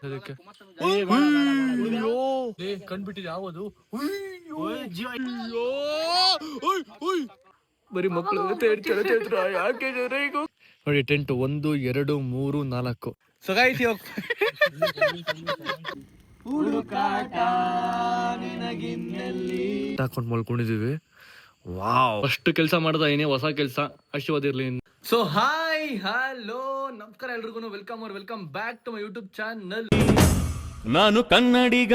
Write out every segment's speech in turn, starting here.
ಅದಕ್ಕೆ ಕಂಡ್ಬಿಟ್ಟಿದೆ ಯಾವುದು ಬರೀ ಮಕ್ಕಳು ಯಾಕೆ ನೋಡಿ ಟೆಂಟ್ 1 2 3 4 ಸಗಾಯಿಸಿ ಹಾಕೊಂಡ್ ಮಲ್ಕೊಂಡಿದೀವಿ. ವಾವ್, ಅಷ್ಟು ಕೆಲಸ ಮಾಡ್ದ ಏನೇ ಹೊಸ ಕೆಲಸ ಆಶೀರ್ವಾದಿರ್ಲಿ. ಸೊ ಹಾಯ್ ಹಲೋ ನಮಸ್ಕಾರ ಎಲ್ರಿಗೂ, welcome back to my YouTube channel. ನಾನು ಕನ್ನಡಿಗ,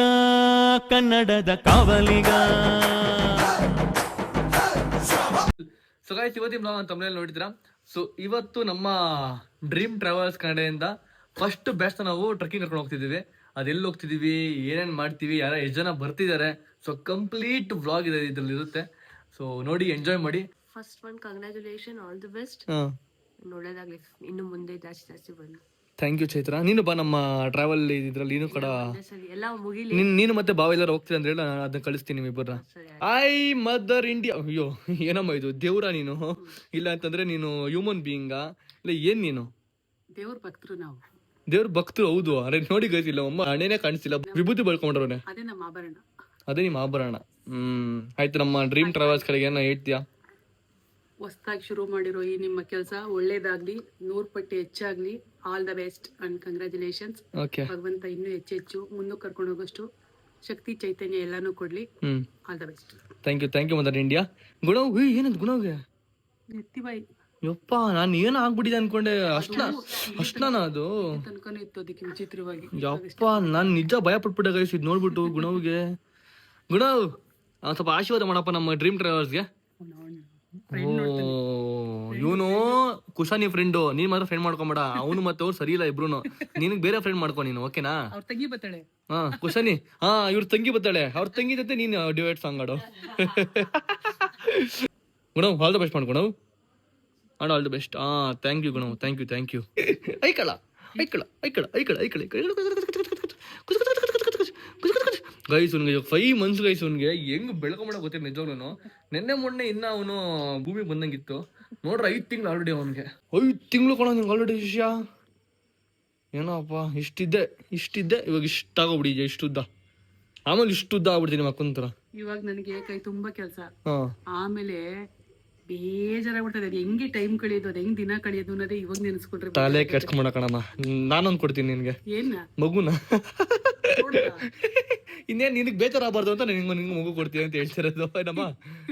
ಕನ್ನಡದ ಕಾವಲಿಗ. ಸೊ ಗಾಯ್ಸ್, ಇವತ್ತಿನ ಬ್ಲಾಗ್ ಅಂತ ತಮ್ಮನೇಲಿ ನೋಡಿದ್ರಾ. ಸೊ ಇವತ್ತು ನಮ್ಮ ಡ್ರೀಮ್ ಟ್ರಾವೆಲ್ಸ್ ಕನ್ನಡದಿಂದ ಫಸ್ಟ್ ಬ್ಯಾಚ್ ನಾವು ಟ್ರೆಕ್ಕಿಂಗ್ ಕರ್ಕೊಂಡು ಹೋಗ್ತಿದೀವಿ. ಅದೆಲ್ಲಿ ಹೋಗ್ತಿದೀವಿ, ಏನೇನ್ ಮಾಡ್ತೀವಿ, ಎಷ್ಟು ಜನ ಬರ್ತಿದ್ದಾರೆ, ಸೊ ಕಂಪ್ಲೀಟ್ ವ್ಲಾಗ್ ಇದೆ ಇದ್ರಲ್ಲಿ ಇರುತ್ತೆ. ಸೊ ನೋಡಿ, ಎಂಜಾಯ್ ಮಾಡಿ. First one congratulation, all the best. ಒಳ್ಳೇದಾಗ್ಲಿ, ಇನ್ನು ಮುಂದೆ ಜಾಸ್ತಿ ಬನ್ನಿ. Thank you Chaitra. ನೀನು ಬಾ ನಮ್ಮ ಟ್ರಾವೆಲ್ ಇದ್ರಲ್ಲಿ, ನೀನು ಕೂಡ ಎಲ್ಲ ಮುಗಿಲಿ. ನೀನು ಮತ್ತೆ ಬಾವ ಎಲ್ಲರೂ ಹೋಗ್ತೀರ ಅಂದ್ರೆ ನಾನು ಅದನ್ನ ಕಳಿಸ್ತೀನಿ ನಿಮ್ಮಿಬ್ಬರನ್ನ. I mother India. ಅಯ್ಯೋ ಏನಮ್ಮ ಇದು, ದೇವ್ರ ನೀನು? ಇಲ್ಲ ಅಂತಂದ್ರೆ ನೀನು ಹ್ಯೂಮನ್ ಬೀಯಿಂಗಾ? ಇಲ್ಲ ಏನ್ ನೀನು? ದೇವ್ರ ಭಕ್ತರು ನಾವು. ದೇವ್ರ ಭಕ್ತರು, ಹೌದು. ಅರೆ ನೋಡಿ ಗೈಸಿಲ್ಲ, ಅಮ್ಮ ಹಣೆನೇ ಕಾಣಿಸ್ತಿಲ್ಲ, ವಿಭೂತಿ ಬಳ್ಕೊಂಡ್ರವನೆ. ಅದೇ ನಮ್ಮ ಆಭರಣ. ಅದೇ ನಿಮ್ಮ ಆಭರಣ. ಆಯ್ತು, ನಮ್ಮ ಡ್ರೀಮ್ ಟ್ರಾವೆಲ್ಸ್ ಕಡೆಗೆ ಏನೋ ಹೇಳ್ತೀಯಾ? ಹೊಸದಾಗಿ ಶುರು ಮಾಡಿರೋ ಈ ನಿಮ್ಮ ಕೆಲಸ ಒಳ್ಳೇದಾಗ್ಲಿ, 100 ಪಟ್ಟು ಹೆಚ್ಚಾಗ್ಲಿ. All the best and congratulations. ಭಗವಂತ ಇನ್ನೂ ಹೆಚ್ಚು ಮುಂದಕ್ಕೆ ಕರ್ಕೊಂಡು ಹೋಗೋಷ್ಟು ಶಕ್ತಿ, ಚೈತನ್ಯ ಎಲ್ಲಾನು ಕೊಡ್ಲಿ. All the best. Thank you mother India. Gunav ಏನಂತ ಗುಣವ್ಗೆ ಎತ್ತಿಬಾಯಿ ಯಪ್ಪ, ನಾನು ಏನೋ ಆಗ್ಬಿಟ್ಟಿದೆ ಅನ್ಕೊಂಡೆ. ಅಷ್ಟನ ಅದು ತನಕನೂ ಇತ್ತು, ಅದಕ್ಕೆ ವಿಚಿತ್ರವಾಗಿ. ಯಪ್ಪ, ನಾನು ನಿಜ ಭಯ ಪಟ್ಬಿಟ್ಟೆ ಗೈಸ್ ಇದು ನೋಡ್ಬಿಟ್ಟು. ಗುಣವ್ಗೆ ಗುಣವ್ ಸ್ವಲ್ಪ ಆಶೀರ್ವಾದ ಮಾಡಪ್ಪ ನಮ್ಮ ಡ್ರೀಮ್ ಟ್ರಾವೆಲ್ಸ್ಗೆ. ಇವನು ಕುಶಾನಿ ಫ್ರೆಂಡು, ನೀನ್ ಮಾತ್ರ ಫ್ರೆಂಡ್ ಮಾಡ್ಕೊಂಬೇಡ. ಅವನು ಮತ್ತೆ ಅವ್ರು ಸರಿ ಇಲ್ಲ ಇಬ್ರು. ನಿನಗ್ ಬೇರೆ ಫ್ರೆಂಡ್ ಮಾಡ್ಕೊ ನೀನು, ಓಕೆನಾ? ಅವ್ರ ತಂಗಿ ಬತ್ತಾಳೆ. ಕುಶಾನಿ, ಇವ್ರ ತಂಗಿ ಬತ್ತಾಳೆ. ಅವ್ರ ತಂಗಿ ಜೊತೆ ನೀನು ಡಿವೈಡ್ ಸಾಂಗ್ ಆಡೋ. ಗುಣವ್ ಆಲ್ ದ ಬೆಸ್ಟ್ ಮಾಡ್ಕೊಣವ್. All the best. Thank you Gunav, thank you. ಐಕಳ ಗೈಸ್, ಅವ್ನಿಗೆ 5 months ಗೈಸ್. ಅವ್ನಿಗೆ ಹೆಂಗ್ ಬೆಳ್ಕೊಂಬಿಡ ಗೊತ್ತಿಲ್ಲ ನಿಜವಾಗ್ಲೂ. ನೆನ್ನೆ ಮೊನ್ನೆ ಇನ್ನ ಅವನು ಭೂಮಿಗೆ ಬಂದಂಗಿತ್ತು ನೋಡ್ರಿ. 5 ತಿಂಗಳು ಆಲ್ರೆಡಿ ಅವನಿಗೆ. 5 ತಿಂಗಳು ಕೊಡ ನಿಂಗೆ ಆಲ್ರೆಡಿ ವಿಷಯ. ಏನಪ್ಪ, ಇಷ್ಟಿದ್ದೆ ಇವಾಗ ಇಷ್ಟಾಗೋಗ್ಬಿಡಿ, ಇಷ್ಟುದ್ದ. ಆಮೇಲೆ ಇಷ್ಟುದ್ದ ಆಗ್ಬಿಡ್ತೀನಿ ಮಕ್ಕಂತರ. ಇವಾಗ ನನಗೆ ಕೈ ತುಂಬಾ ಕೆಲಸ, ಆಮೇಲೆ ಬೇಜಾರಾಗ್ಬಿಡ್ತದೆ. ಅದು ಹೆಂಗೆ ಟೈಮ್ ಕಳಿಯೋದು, ಅದು ಹೆಂಗ್ ದಿನ ಕಳಿಯೋದು ಅನ್ನೋದೇ ಇವಾಗ ನೆನ್ಸ್ಕೊಂಡ್ರೆ ತಲೆ ಕೆಡ್ಸ್ಕೊಂಡ ಕಣಮ್ಮ. ನಾನೊಂದು ಕೊಡ್ತೀನಿ ನಿನ್ಗೆ. ಏನ ಮಗುನ? ಇನ್ನೇನ್ ನಿನಗ್ ಬೇಜಾರಾಗಬಾರ್ದು ಅಂತ ನಿಂಗೆ ಮಗು ಕೊಡ್ತೀನಿ ಅಂತ ಹೇಳ್ತಿರೋದು ನಮ್ಮ.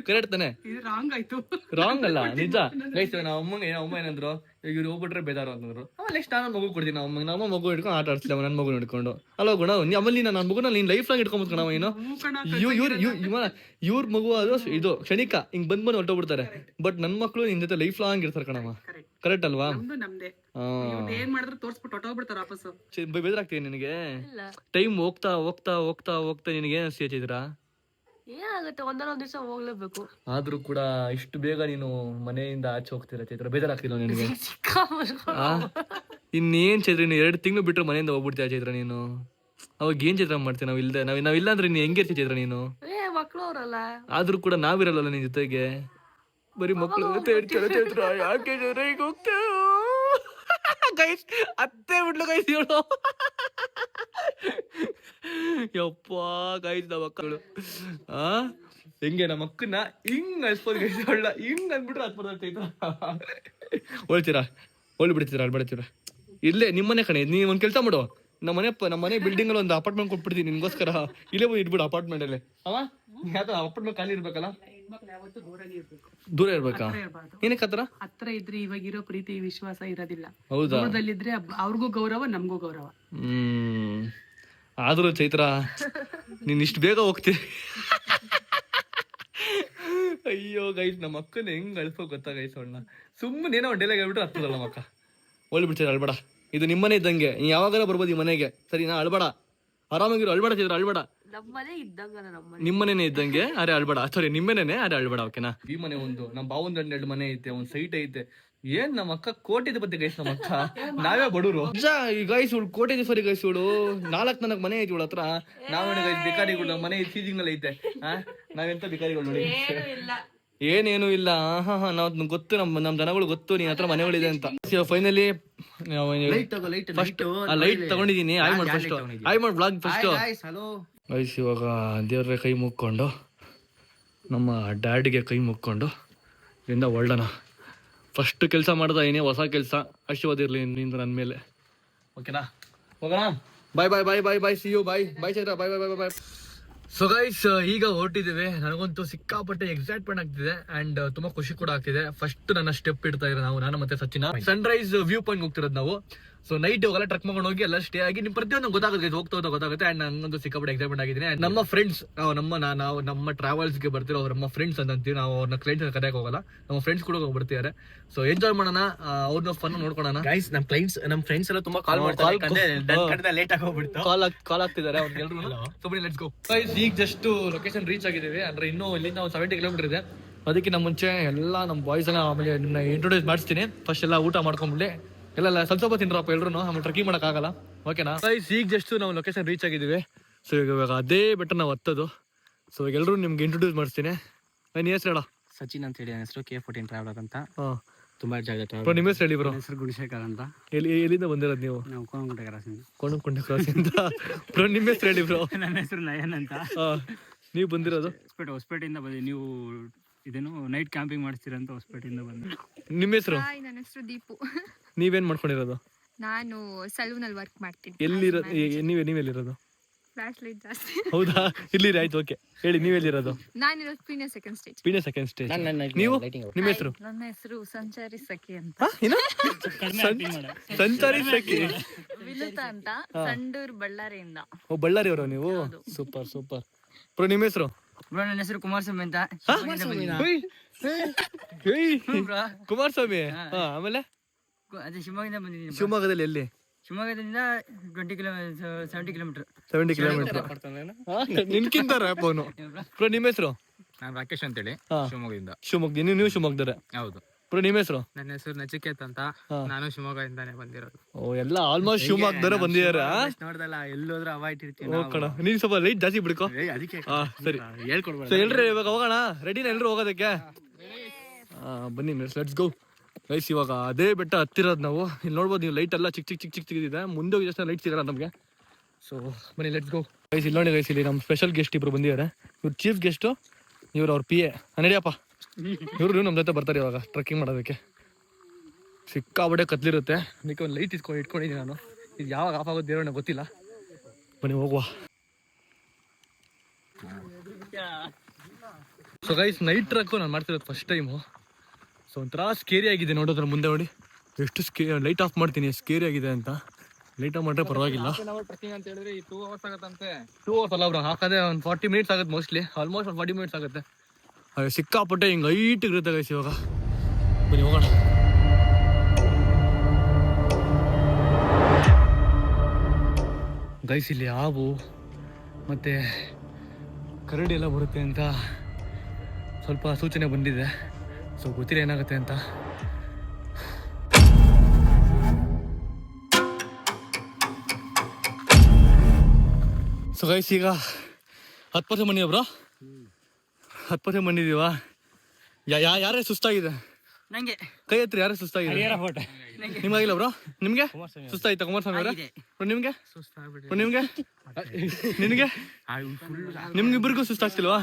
ಕರೆಕ್ಟ್ ತಾನೆ? ರಾಂಗ್ ಆಯ್ತು. ರಾಂಗ್ ಅಲ್ಲ, ನಿಜ ಗೈಸ್. ಅಮ್ಮ ಏನಂದ್ರು, ಇವ್ರು ಹೋಗ್ಬಿಟ್ರೆ ಬೇಜಾರು ಅಂತಂದ್ರು. ನೆಕ್ಸ್ಟ್ ನಾನು ಮಗು ಕೊಡ್ತೀನಿ ನಮ್ಮ ಮಗು ಹಿಡ್ಕೊಂಡು ಆಟ ಆಡ್ತಿಲ್ಲ, ನನ್ನ ಮಗು ಹಿಡ್ಕೊಂಡು. ಅಲ್ಲ ಗುಣ, ಆಮೇಲೆ ನನ್ನ ಮಗುನ ನೀನ್ ಲೈಫ್ ಲಾಂಗ್ ಇಟ್ಕೊಂಡ್ ಕಣವ. ಏನು ಇವ್ರ ಮಗು ಅದು ಇದು ಕ್ಷಣಿಕ, ಹಿಂಗ್ ಬಂದ್ ಹೊರಟೋಗ್ಬಿಡ್ತಾರೆ. ಬಟ್ ನನ್ ಮಕ್ಳು ನಿನ್ ಜೊತೆ ಲೈಫ್ ಲಾಂಗ್ ಇರ್ತಾರೆ ಕಣವ. ಕರೆಕ್ಟ್ ಅಲ್ವಾ? ಬೇಜಾರಾಗ್ತೀವಿ ನಿನಗೆ? ಟೈಮ್ ಹೋಗ್ತಾ ನಿನಗೆ ಅನಿಸ್ತೀಯ ಚೈತ್ರ? ಏನಾಗುತ್ತೆ, ಒಂದೊಂದ್ ದಿವಸ ಹೋಗ್ಲೇಬೇಕು. ಆದ್ರೂ ಕೂಡ ಇಷ್ಟು ಬೇಗ ನೀನು ಮನೆಯಿಂದ ಆಚೆ ಹೋಗ್ತೀರಾ ಚೈತ್ರ? ಬೇಜಾರಾಗ್ತಿಲ್ಲ ನಿನಗೆ? ಇನ್ನೇನ್ ಚೈತ್ರ, ನೀನು 2 ತಿಂಗಳು ಬಿಟ್ರೆ ಮನೆಯಿಂದ ಹೋಗ್ಬಿಡ್ತೀಯ ಚೈತ್ರ ನೀನು? ಅವಾಗ ಏನ್ ಚೈತ್ರ ಮಾಡ್ತೀವಿ ನಾವಿಲ್ಲ ಅಂದ್ರೆ ನೀನ್ ಹೆಂಗಿರ್ತೀಯ ಚೈತ್ರ ನೀನು? ಮಕ್ಳು ಅವರಲ್ಲ. ಆದ್ರೂ ಕೂಡ ನಾವಿರಲ್ಲ ನಿನ್ ಜೊತೆಗೆ. ಬರೀ ಮಕ್ಳು ಚೈತ್ರ ಯಾಕೆ ಚೈತ್ರ ಈಗ ಹೋಗ್ತೇವ? ಗೈಸ್ ಅತ್ತೆ ಬಿಡ್ಲು ಗೈಸ್ ಹೇಳು. ಯಪ್ಪ ಗೈಸ್, ನಮ್ಮ ಮಕ್ಕಳು ಹೆಂಗೆ ನಮ್ಮ ಅಕ್ಕನ ಹಿಂಗ್ ಅನ್ಸ್ಬೋದು ಗೈಸ್. ಒಳ್ಳ ಹಿಂಗ್ ಅಂದ್ಬಿಟ್ರೆ ಹತ್ಬಾರ್ದು ಚೈತ್ರ. ಬಿಡ್ತೀರಾ ಅಲ್ಬಡ್ತೀರಾ? ಇಲ್ಲೇ ನಿಮ್ಮನೆ ಕಣೆ. ನೀವ್ ಒಂದ್ ಕೆಲ್ಸ ಮಾಡು, ನಮ್ಮ ಮನೆ ಬಿಲ್ಡಿಂಗ್ ಅಲ್ಲಿ ಒಂದು ಅಪಾರ್ಟ್ಮೆಂಟ್ ಕೊಟ್ಬಿಡ್ತೀನಿ ನಿನ್ಗೋಸ್ಕರ. ಇಲ್ಲೇ ಹೋಗಿ ಇಟ್ಬಿಡು ಅಪಾರ್ಟ್ಮೆಂಟ್ ಅಲ್ಲಿ. ಯಾವ್ದು ಅಪಾರ್ಟ್ಮೆಂಟ್ ಖಾಲಿ ಇರ್ಬೇಕಲ್ಲ? ದೂರ ಇರ್ಬೇಕಾ? ಏನಕ್ಕೆ ಹತ್ರ ಇದ್ರೆ ಇವಾಗಿರೋ ಪ್ರೀತಿ ವಿಶ್ವಾಸ ಇರೋದಿಲ್ಲ. ಹೌದಾ? ದೂರದಲ್ಲಿದ್ರೆ ಅವ್ರಿಗೂ ಗೌರವ, ನಮಗೂ ಗೌರವ. ಆದ್ರೂ ಚೈತ್ರ ನೀನ್ ಇಷ್ಟು ಬೇಗ ಹೋಗ್ತೀರಿ. ಅಯ್ಯೋ ಗೈಸ್, ನಮ್ಮ ಅಕ್ಕನ ಹೆಂಗ್ ಅಳ್ಸೋ ಗೊತ್ತಾ ಗೈಸ್? ಅವಳನ್ನ ಸುಮ್ಮನೆ ಏನೋ ಡೈಲಾಗ್ ಹೇಳ್ಬಿಟ್ರೆ ಅರ್ಥದಲ್ಲ ನಮ್ಮ ಅಕ್ಕ. ಒಳ್ಳೆ ಬಿಡ್ತೀರ, ಅಳ್ಬೇಡ. ಇದು ನಿಮ್ಮನೆ ಇದ್ದಂಗೆ, ಯಾವಾಗಾರ ಬರ್ಬೋದು ಈ ಮನೆಗೆ, ಸರಿನಾ? ಅಳ್ಬೇಡ, ಆರಾಮಾಗಿರು. ಅಳ್ಬೇಡ ಚೈತ್ರ, ಅಳ್ಬೇಡ. ನಿಮ್ಮನೇನೆ ಇದ್ದಂಗೆ, ಅರೆ ಅಳ್ಬೇಡ. ಸಾರಿ, ನಿಮ್ಮನೇನೆ, ಅರೆ ಅಳ್ಬೇಡ, ಓಕೆನಾ? ಈ ಮನೆ ಒಂದು, ನಮ್ಮ ಬಾವಂದ್ 2 ಮನೆ ಐತೆ, ಒಂದ್ ಸೈಟ್ ಐತೆ. ಏನ್ ನಮ್ಮ ಅಕ್ಕ ಕೋಟಿಧಿಪತಿ ಗೈಸ್. ನಮ್ಮ ಅಕ್ಕ ನಾವೇ ಬಡವರು. ಈ ಗೈಸ್ ಇವಳು ಕೋಟಿಧಿಪತಿ ಗೈಸ್. ಇವಳು 4 ಮನೆ ಐತಿ ಇವಳ ಹತ್ರ. ನಾವೇನು ಗೈಸ್ ಭಿಕಾರಿಗಳು. ಮನೆ ಸೀಜಿಂಗ್ ನಲ್ಲಿ ಐತೆ. ನಾವೆಂತ ಭಿಕಾರಿಗಳು ನೋಡಿ. ಏನೇನು ಇಲ್ಲ. ಹಾ ನಾವು ಗೊತ್ತು, ನಮ್ಮ ಜನಗಳು ಗೊತ್ತು ನಿನ್ನ ಹತ್ರ ಮನೆಗಳಿದೆ ಅಂತ. ಫೈನಲಿ ಫಸ್ಟ್ ಲೈಟ್ ತಗೊಂಡಿದ್ದೀನಿ. ಆಯ್ ಮಾಡಿ ಫಸ್ಟ್, ಆಯ್ ಮಾಡಿ ಬ್ಲಾಗ್ ಫಸ್ಟ್. ಗೈಸ್ ಇವಾಗ ದೇವ್ರ ಕೈ ಮುಕ್ಕೊಂಡು, ನಮ್ಮ ಡ್ಯಾಡಿಗೆ ಕೈ ಮುಕ್ಕೊಂಡು ಇಲ್ಲಿಂದ ಹೊರಡೋಣ. ಫಸ್ಟ್ ಕೆಲಸ ಮಾಡ್ದ ಏನೇ ಹೊಸ ಕೆಲಸ, ಆಶೀರ್ವಾದ ಇರಲಿ ನಿಂದ ನನ್ನ ಮೇಲೆ. ಓಕೆನಾ, ಹೋಗೋಣ. Bye bye bye bye bye, see you, bye bye Chaitra, bye bye bye bye. So guys ಈಗ ಹೊರಟಿದ್ದೇವೆ. ನನಗಂತೂ ಸಿಕ್ಕಾಪಟ್ಟೆ ಎಕ್ಸೈಟ್ಮೆಂಟ್ ಆಗ್ತಿದೆ ಅಂಡ್ ತುಂಬಾ ಖುಷಿ ಕೂಡ ಆಗ್ತಿದೆ. ಫಸ್ಟ್ ನನ್ನ ಸ್ಟೆಪ್ ಇಡ್ತಾ ಇದ್ರೆ ನಾನು ಮತ್ತೆ ಸಚಿನ ಸನ್ರೈಸ್ ವ್ಯೂ ಪಾಯಿಂಟ್ ಹೋಗ್ತಿರೋದು ನಾವು. ಸೊ ನೈಟ್ ಹೋಗಲ್ಲ, ಟ್ರಕ್ ಮಾಡ್ಕೊಂಡು ಹೋಗಿ ಎಲ್ಲ ಸ್ಟೇ ಆಗಿ ನಿಮ್ ಪ್ರತಿಯೊಂದು ಗೊತ್ತಾಗುತ್ತೆ, ಹೋಗ್ತಾ ಗೊತ್ತಾಗುತ್ತೆ. ಅಂಡ್ ನಂಗೊಂದು ಸಿಕ್ಕಾಪಟ್ಟೆ ಎಕ್ಸೈಟ್ಮೆಂಟ್ ಆಗಿದ್ದೀನಿ. ನಮ್ಮ ಫ್ರೆಂಡ್ಸ್, ನಾವು ನಮ್ಮ ಟ್ರಾವೆಲ್ಸ್ ಗೆ ಬರ್ತಿರೋ ಅವ್ರ ನಮ್ಮ ಫ್ರೆಂಡ್ಸ್ ಅಂತೀವಿ ನಾವು. ಅವ್ರನ್ನ ಕ್ಲೈಂಟ್ಸ್ ಕರೆಯಕ್ಕೆ ಹೋಗಲ್ಲ, ನಮ್ಮ ಫ್ರೆಂಡ್ಸ್ ಕೂಡ ಬರ್ತಿದ್ದಾರೆ. ಸೊ ಎಂಜಾಯ್ ಮಾಡೋಣ, ಅವ್ರನ್ನ ಫನ್ ನೋಡ್ಕೊಳ್ಳೋಣ. ಗೈಸ್ ನಮ್ಮ ಫ್ರೆಂಡ್ಸ್ ಎಲ್ಲ ತುಂಬಾ ಕಾಲ್ ಮಾಡ್ತಾರೆ, ಲೇಟ್ ಆಗಿ ಹೋಗ್ಬಿಡ್ತು. ಕಾಲ್ ಆಗ್ತಿದ್ದಾರೆ ಅವ್ರಿಗೆಲ್ಲರೂ. ಸೊ ಬನ್ನಿ ಲೆಟ್ಸ್ ಗೋ. ಈಗ ಜಸ್ಟ್ ಲೊಕೇಶನ್ ರೀಚ್ ಆಗಿದ್ದೀವಿ. ಅಂದ್ರೆ ಇನ್ನೂ ಇಲ್ಲಿಂದ ಒಂದು 70 ಕಿಲೋಮೀಟರ್ ಇದೆ. ಅದಕ್ಕಿಂತ ಮುಂಚೆ ಎಲ್ಲ ನಮ್ಮ ಬಾಯ್ಸ್ ಎಲ್ಲ ಆಮೇಲೆ ನಿಮ್ಮನ್ನ ಇಂಟ್ರೊಡ್ಯೂಸ್ ಮಾಡಿಸ್ತೀನಿ. ಫಸ್ಟ್ ಎಲ್ಲ ಊಟ ಮಾಡ್ಕೊಂಡ್ಬಿಡ್ಲಿ, ಎಲ್ಲ ಸ್ವಲ್ಪ ತಿನ್ರಪ್ಪ ಎಲ್ರು, ಆಮೇಲೆ ಟ್ರೆಕಿಂಗ್ ಮಾಡೋಕ್ಕಾಗಲ್ಲ. ಓಕೆನಾ ಗೈಸ್, ಈಗ ಜಸ್ಟ್ ನಾವು ಲೊಕೇಶನ್ ರೀಚ್ ಆಗಿದ್ದೀವಿ. ಸೊ ಇವಾಗ ಅದೇ ಬೆಟ್ಟ ನಾವು ಹತ್ತೋದು. ಸೊ ಈಗ ಎಲ್ಲರೂ ನಿಮ್ಗೆ ಇಂಟ್ರೊಡ್ಯೂಸ್ ಮಾಡಿಸ್ತೀನಿ. ನನ್ನ ಹೆಸರು ಹೇಳ. ಸಚಿನ್ ಅಂತ ಹೇಳಿ, ನನ್ನ ಹೆಸರು K14 ಟ್ರಾವೆಲರ್ ಅಂತ. ಹಾಂ, ತುಂಬಾ ಜಾಗ ನಿಮ್ಮ ಹೆಸರು ಹೇಳಿ ಬ್ರೋ. ಹೆಸರು ಗುಣಶೇಖರ್ ಅಂತ. ಎಲ್ಲಿಂದ ಬಂದಿರೋದು ನೀವು? ನಾವು ಕೋಣಗುಂಟೆ ಕ್ರಾಸಿಂದ. ಕೋಣಗುಂಟೆ ಕ್ರಾಸಿಂದ. ಬ್ರೋ ನಿಮ್ಮ ಹೆಸರು ಹೇಳಿ ಬ್ರೋ. ನನ್ನ ಹೆಸರು ನಯನ್ ಅಂತ. ನೀವು ಬಂದಿರೋದು ಹೊಸಪೇಟೆಯಿಂದ ಬಂದಿ. ನೀವು ಇದೇನು ನೈಟ್ ಕ್ಯಾಂಪಿಂಗ್ ಮಾಡ್ತೀರಂತ ಹೊಸಪೇಟೆಯಿಂದ ಬಂದು. ನಿಮ್ಮ ಹೆಸರು? ನನ್ನ ಹೆಸರು ದೀಪು. ನೀವೇನ್ ಮಾಡ್ಕೊಂಡಿರೋದು? ನಾನು ಸಲೂನಲ್ಲಿ ವರ್ಕ್ ಮಾಡ್ತೀನಿ. ಎಲ್ಲಿರೋದು? ನೀವೆಲ್ಲಿರೋದು? ಫ್ಲಾಶ್ ಲೈಟ್ ಜಾಸ್ತಿ. ಹೌದಾ, ಇಲ್ಲಿ ಆಯ್ತು. ಓಕೆ ಹೇಳಿ, ನೀವೆಲ್ಲಿರೋದು? ನಾನಿರೋದು Peenya second stage. Peenya second stage. ನೀವು? ನಿಮ್ಮ ಹೆಸರು? ನನ್ನ ಹೆಸರು ಸಂಚಾರಿ ಸಖಿ ಅಂತ. ಸಂಚಾರಿ ಸಖಿ ವಿನುತ ಅಂತ, ಸಂಡೂರ್ ಬಳ್ಳಾರಿಯಿಂದ. ಓ, ಬಳ್ಳಾರಿ ಅವರು ನೀವು? Super super. ಬ್ರೋ ನಿಮ್ಮ ಹೆಸರು? ನನ್ನ ಹೆಸರು ಕುಮಾರಸ್ವಾಮಿ ಅಂತ. ಕುಮಾರಸ್ವಾಮಿ. ಆಮೇಲೆ ಅದೇ ಶಿವಮೊಗ್ಗದಿಂದ ಬಂದಿದ್ದೀನಿ. ಶಿವಮೊಗ್ಗದಲ್ಲಿ ಎಲ್ಲಿ? ಶಿವಮೊಗ್ಗದಿಂದ 70 ಕಿಲೋಮೀಟರ್. 70 ಕಿಲೋಮೀಟರ್. ನಿನ್ಕಿಂತ ರ್ಯಾಪ್ ಅವನು. ಬ್ರೋ ನಿಮ್ಮ ಹೆಸರು? ನಾನು ರಾಕೇಶ್ ಅಂತೇಳಿ, ಶಿವಮೊಗ್ಗದಿಂದ. ಶಿವಮೊಗ್ಗ. ನೀವು ಶಿವಮೊಗ್ಗದವ್ರೆ? ಹೌದು. ಬ್ರೋ ನಿಮ್ಮ ಹೆಸರು? ನನ್ನ ಹೆಸರು ನಚಿಕೇತ್ ಅಂತ. ನಾನು ಶಿವಮೊಗ್ಗದಿಂದಾನೆ ಬಂದಿರೋದು. ಓ, ಎಲ್ಲ ಆಲ್ಮೋಸ್ಟ್ ಶಿವಮೊಗ್ಗದವರೆ ಬಂದಿದ್ದಾರೆ. ನೋಡ್ದಲ್ಲ, ಎಲ್ಲೋದ್ರೂ ಅವಾಯ್ಡ್ ಇರ್ತೀನಿ. ಓ ಕಣ, ನೀನ್ ಸ್ವಲ್ಪ ಲೈಟ್ ಜಾಸ್ತಿ ಬಿಡ್ಕೋ. ಅದಕ್ಕೆ ಸರಿ, ಹೇಳ್ಕೊಡ್ಬೇಡ. ಸೊ ಎಲ್ರಿ ಇವಾಗ ಹೋಗೋಣ? ರೆಡಿನಾ ಎಲ್ರು ಹೋಗೋದಕ್ಕೆ? ಬನ್ನಿ ಲೆಟ್ಸ್ ಗೋ. ಗೈಸ್ ಇವಾಗ ಅದೇ ಬೆಟ್ಟ ಹತ್ತಿರೋದು ನಾವು. ಇಲ್ಲಿ ನೋಡ್ಬೋದು ನೀವು, ಲೈಟ್ ಎಲ್ಲ ಚಿಕ್ಕ ಚಿಕ್ಕ ಚಿಕ್ಕ ಚಿಕ್ಕದಿದೆ. ಮುಂದೆ ಹೋಗಿ ಜಸ್ಟ್ ಲೈಟ್ ಸಿಗಲ್ಲ ನಮಗೆ. ಸೊ ಬನ್ನಿ ಲೆಟ್ಸ್ ಗೋ. ಗೈಸ್ ಇಲ್ಲಿ ನೋಡಿ ಗೈಸ್, ಇಲ್ಲಿ ನಮ್ಮ ಸ್ಪೆಷಲ್ ಗೆಸ್ಟ್ ಇಬ್ರು ಬಂದಿದ್ದಾರೆ. ಇವ್ರು ಚೀಫ್ ಗೆಸ್ಟು, ಇವ್ರು ಅವ್ರ PA. ನಡಿಯಪ್ಪ, ಇವರು ನಮ್ಮ ಜೊತೆ ಬರ್ತಾರೆ ಇವಾಗ ಟ್ರೆಕ್ಕಿಂಗ್ ಮಾಡೋದಕ್ಕೆ. ಸಿಕ್ಕಾಬಟ್ಟೆ ಕತ್ಲಿರುತ್ತೆ, ಅದಕ್ಕೆ ಒಂದು ಲೈಟ್ ಇಟ್ಕೊಂಡಿದ್ದೀನಿ ನಾನು. ಇದು ಯಾವಾಗ ಆಫ್ ಆಗೋದು ದೇವ್ರ ನನಗೆ ಗೊತ್ತಿಲ್ಲ. ಬನ್ನಿ ಹೋಗುವ. ಸೊ ಗೈಸ್, ನೈಟ್ ಟ್ರಕ್ಕು ನಾನು ಮಾಡ್ತಿರೋದು ಫಸ್ಟ್ ಟೈಮು. ಸೊ ಒಂಥರ ಸ್ಕೇರಿ ಆಗಿದೆ ನೋಡೋದ್ರ ಮುಂದೆ. ನೋಡಿ ಎಷ್ಟು ಲೈಟ್ ಆಫ್ ಮಾಡ್ತೀನಿ, ಸ್ಕೇರಿ ಆಗಿದೆ ಅಂತ. ಲೈಟ್ ಆಫ್ ಮಾಡಿದ್ರೆ ಪರವಾಗಿಲ್ಲ. ಟ್ರೆಕ್ಕಿಂಗ್ ಅಂತ ಹೇಳಿದ್ರೆ 2 ಅವರ್ಸ್ ಆಗುತ್ತಂತೆ. 2 ಅವರ್ಸ್ ಅಲ್ಲ ಬ್ರೋ, ಹಾಕದೆ ಒಂದು 40 ಮಿನಿಟ್ಸ್ ಆಗುತ್ತೆ ಮೋಸ್ಟ್ಲಿ. ಆಲ್ಮೋಸ್ಟ್ ಒಂದು 40 ಮಿನಿಟ್ಸ್ ಆಗುತ್ತೆ. ಸಿಕ್ಕಾಪಟ್ಟೆ ಹಿಂಗೆ ಹೈಟ್ ಇರುತ್ತೆ ಗೈಸ್. ಇವಾಗ ಬನ್ನಿ ಹೋಗೋಣ. ಗೈಸ್ ಇಲ್ಲಿ ಹಾವು ಮತ್ತು ಕರಡಿ ಎಲ್ಲ ಬರುತ್ತೆ ಅಂತ ಸ್ವಲ್ಪ ಸೂಚನೆ ಬಂದಿದೆ. ಸೊ ಗೊತ್ತಿಲ್ಲ ಏನಾಗುತ್ತೆ ಅಂತ. ಸೊ ಗೈಸ್ ಈಗ 10% ಬಂದಿದೆ ಬ್ರೋ. 10% ಬಂದಿದೀವಾ? ಯಾರೇ ಸುಸ್ತಾಗಿದೆ? ನಂಗೆ ಕೈ ಹತ್ರ ಯಾರೇ ಸುಸ್ತಾಗಿದೆ? ನಿಮ್ಗಾಗಿಲ್ಲ ಬ್ರೋ? ನಿಮ್ಗೆ ಸುಸ್ತಾಯ್ತಾ ಕುಮಾರಸ್ವಾಮಿ ಅವರ? ನಿಮ್ಗೆ ನಿಮ್ಗೆ ನಿನಗೆ ನಿಮ್ಗಿಬ್ರಿಗೂ ಸುಸ್ತಾಗ್ತಿಲ್ವಾ?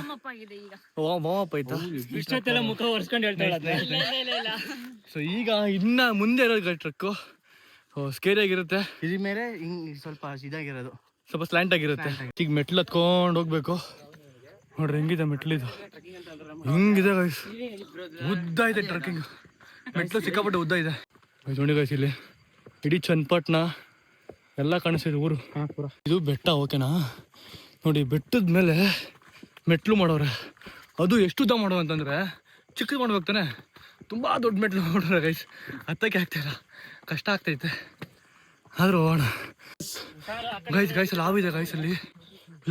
ಓ ಮಾವಪ್ಪ ಆಯ್ತಾ? ಇಷ್ಟೊತ್ತೆಲ್ಲ ಮುಖ ಒರ್ಸ್ಕೊಂಡು ಹೇಳ್ತಾಳೆ. ಸೊ ಈಗ ಇನ್ನ ಮುಂದೆ ಇರೋದು ಟ್ರಕ್ಕು ಸ್ಕೇರಿ ಆಗಿರುತ್ತೆ. ಇದ್ರ ಮೇಲೆ ಸ್ವಲ್ಪ ಇದಾಗಿರೋದು, ಸ್ವಲ್ಪ ಸ್ಲ್ಯಾಂಟ್ ಆಗಿರುತ್ತೆ. ಈಗ ಮೆಟ್ಲು ಹತ್ಕೊಂಡು ಹೋಗ್ಬೇಕು. ನೋಡ್ರಿ ಹೆಂಗಿದೆ ಮೆಟ್ಲಿದು, ಹಿಂಗಿದೆ ಗೈಸ್. ಉದ್ದ ಇದೆ ಟ್ರಕ್ಕಿಂಗ್, ಮೆಟ್ಲು ಸಿಕ್ಕಾಪಟ್ಟೆ ಉದ್ದ ಇದೆ ನೋಡಿ ಗೈಸ್. ಇಲ್ಲಿ ಇಡೀ ಚನ್ನಪಟ್ಟಣ ಎಲ್ಲ ಕಾಣಿಸ್ತಿದೆ ಊರು. ಇದು ಬೆಟ್ಟ, ಓಕೆನಾ? ನೋಡಿ ಬೆಟ್ಟದ ಮೇಲೆ ಮೆಟ್ಲು ಮಾಡೋರೆ. ಅದು ಎಷ್ಟು ಉದ್ದ ಮಾಡೋ ಅಂತಂದ್ರೆ ಚಿಕ್ಕದು ಮಾಡ್ಬೇಕು ತಾನೆ, ತುಂಬ ದೊಡ್ಡ ಮೆಟ್ಲು ಮಾಡೋರೆ ಗೈಸ್. ಹತ್ತಕ್ಕೆ ಆಗ್ತಾಯಿಲ್ಲ, ಕಷ್ಟ ಆಗ್ತೈತೆ. ಆದ್ರೂ ಹೋಗೋಣ ಗೈಸ್. ಅಲ್ಲಿ ಹಾವಿದೆ ಗೈಸ್. ಅಲ್ಲಿ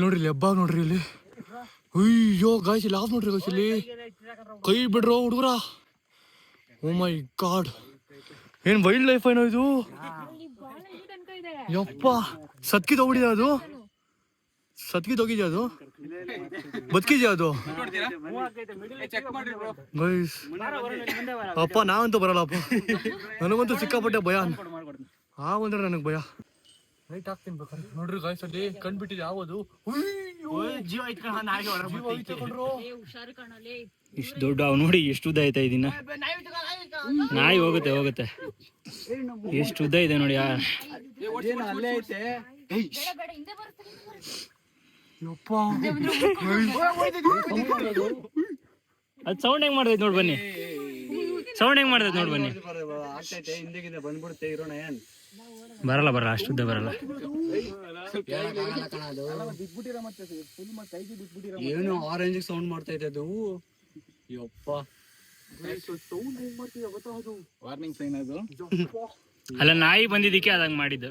ನೋಡ್ರಿ, ಇಲ್ಲಿ ಹಬ್ಬ ನೋಡ್ರಿ ಇಲ್ಲಿ. ಅಯ್ಯೋ ಗಾಯ್ಸ್, ಇಲ್ಲಿ ಹಾವು ನೋಡ್ರಿ ಗೈಸ್. ಇಲ್ಲಿ ಕೈ ಬಿಡ್ರೋ ಹುಡುಗ್ರ. ಓ ಮೈ ಗಾಡ್, ಏನ್ ವೈಲ್ಡ್ ಲೈಫ್ ಏನೋ ಇದು. ಯಪ್ಪ, ಸತ್ಕಿದೋಗ್ಬಿಡಿದೆ ಅದು. ಸತ್ಕಿದೋಗಿದ್ಯಾ ಅದು? ಬದುಕಿದ್ಯಾ ಅದು ಗೈಸ್? ಅಪ್ಪ ನಾವಂತೂ ಬರಲ್ಲಪ್ಪ, ನನಗಂತೂ ಸಿಕ್ಕಾಪಟ್ಟೆ ಭಯ. ಬಂದ್ರೆ ನನಗೆ ಭಯ. ಲೈಟ್ ಹಾಕ್ತೀನಿ ಬೇಕಾದ್ರೆ. ನೋಡ್ರಿ ಗಾಯ್ಸ್, ಅಲ್ಲಿ ಕಂಡ್ಬಿಟ್ಟಿದೆ ಯಾವುದು. ಇಷ್ಟು ದೊಡ್ಡ ಅವ್ ನೋಡಿ, ಎಷ್ಟು ಉದ್ದ ಐತೆ ಇದನ್ನ. ನಾಯಿ ಹೋಗುತ್ತೆ ಎಷ್ಟು ಉದ್ದ ಇದೆ ನೋಡಿ. ಅದ್ ಸೌಂಡ್ ಹೆಂಗ್ ಮಾಡ್ತೈತೆ ನೋಡ್ ಬನ್ನಿ, ಸೌಂಡ್ ಹೆಂಗ್ ಮಾಡ್ತೈತೆ ನೋಡ್ ಬನ್ನಿ. ಬರಲ್ಲ ಅಷ್ಟು ಉದ್ದ ಬರಲ್ಲ. ಏನು ಆರೆಂಜ್ ಸೌಂಡ್ ಮಾಡ್ತೈತೆ ಅದು. ಯಪ್ಪ, ವಾರ್ನಿಂಗ್ ಸೈನ್ ಅದು. ಅಲ್ಲ, ನಾಯಿ ಬಂದಿದ್ದಕ್ಕೆ ಅದಂಗ್ ಮಾಡಿದ್ದು.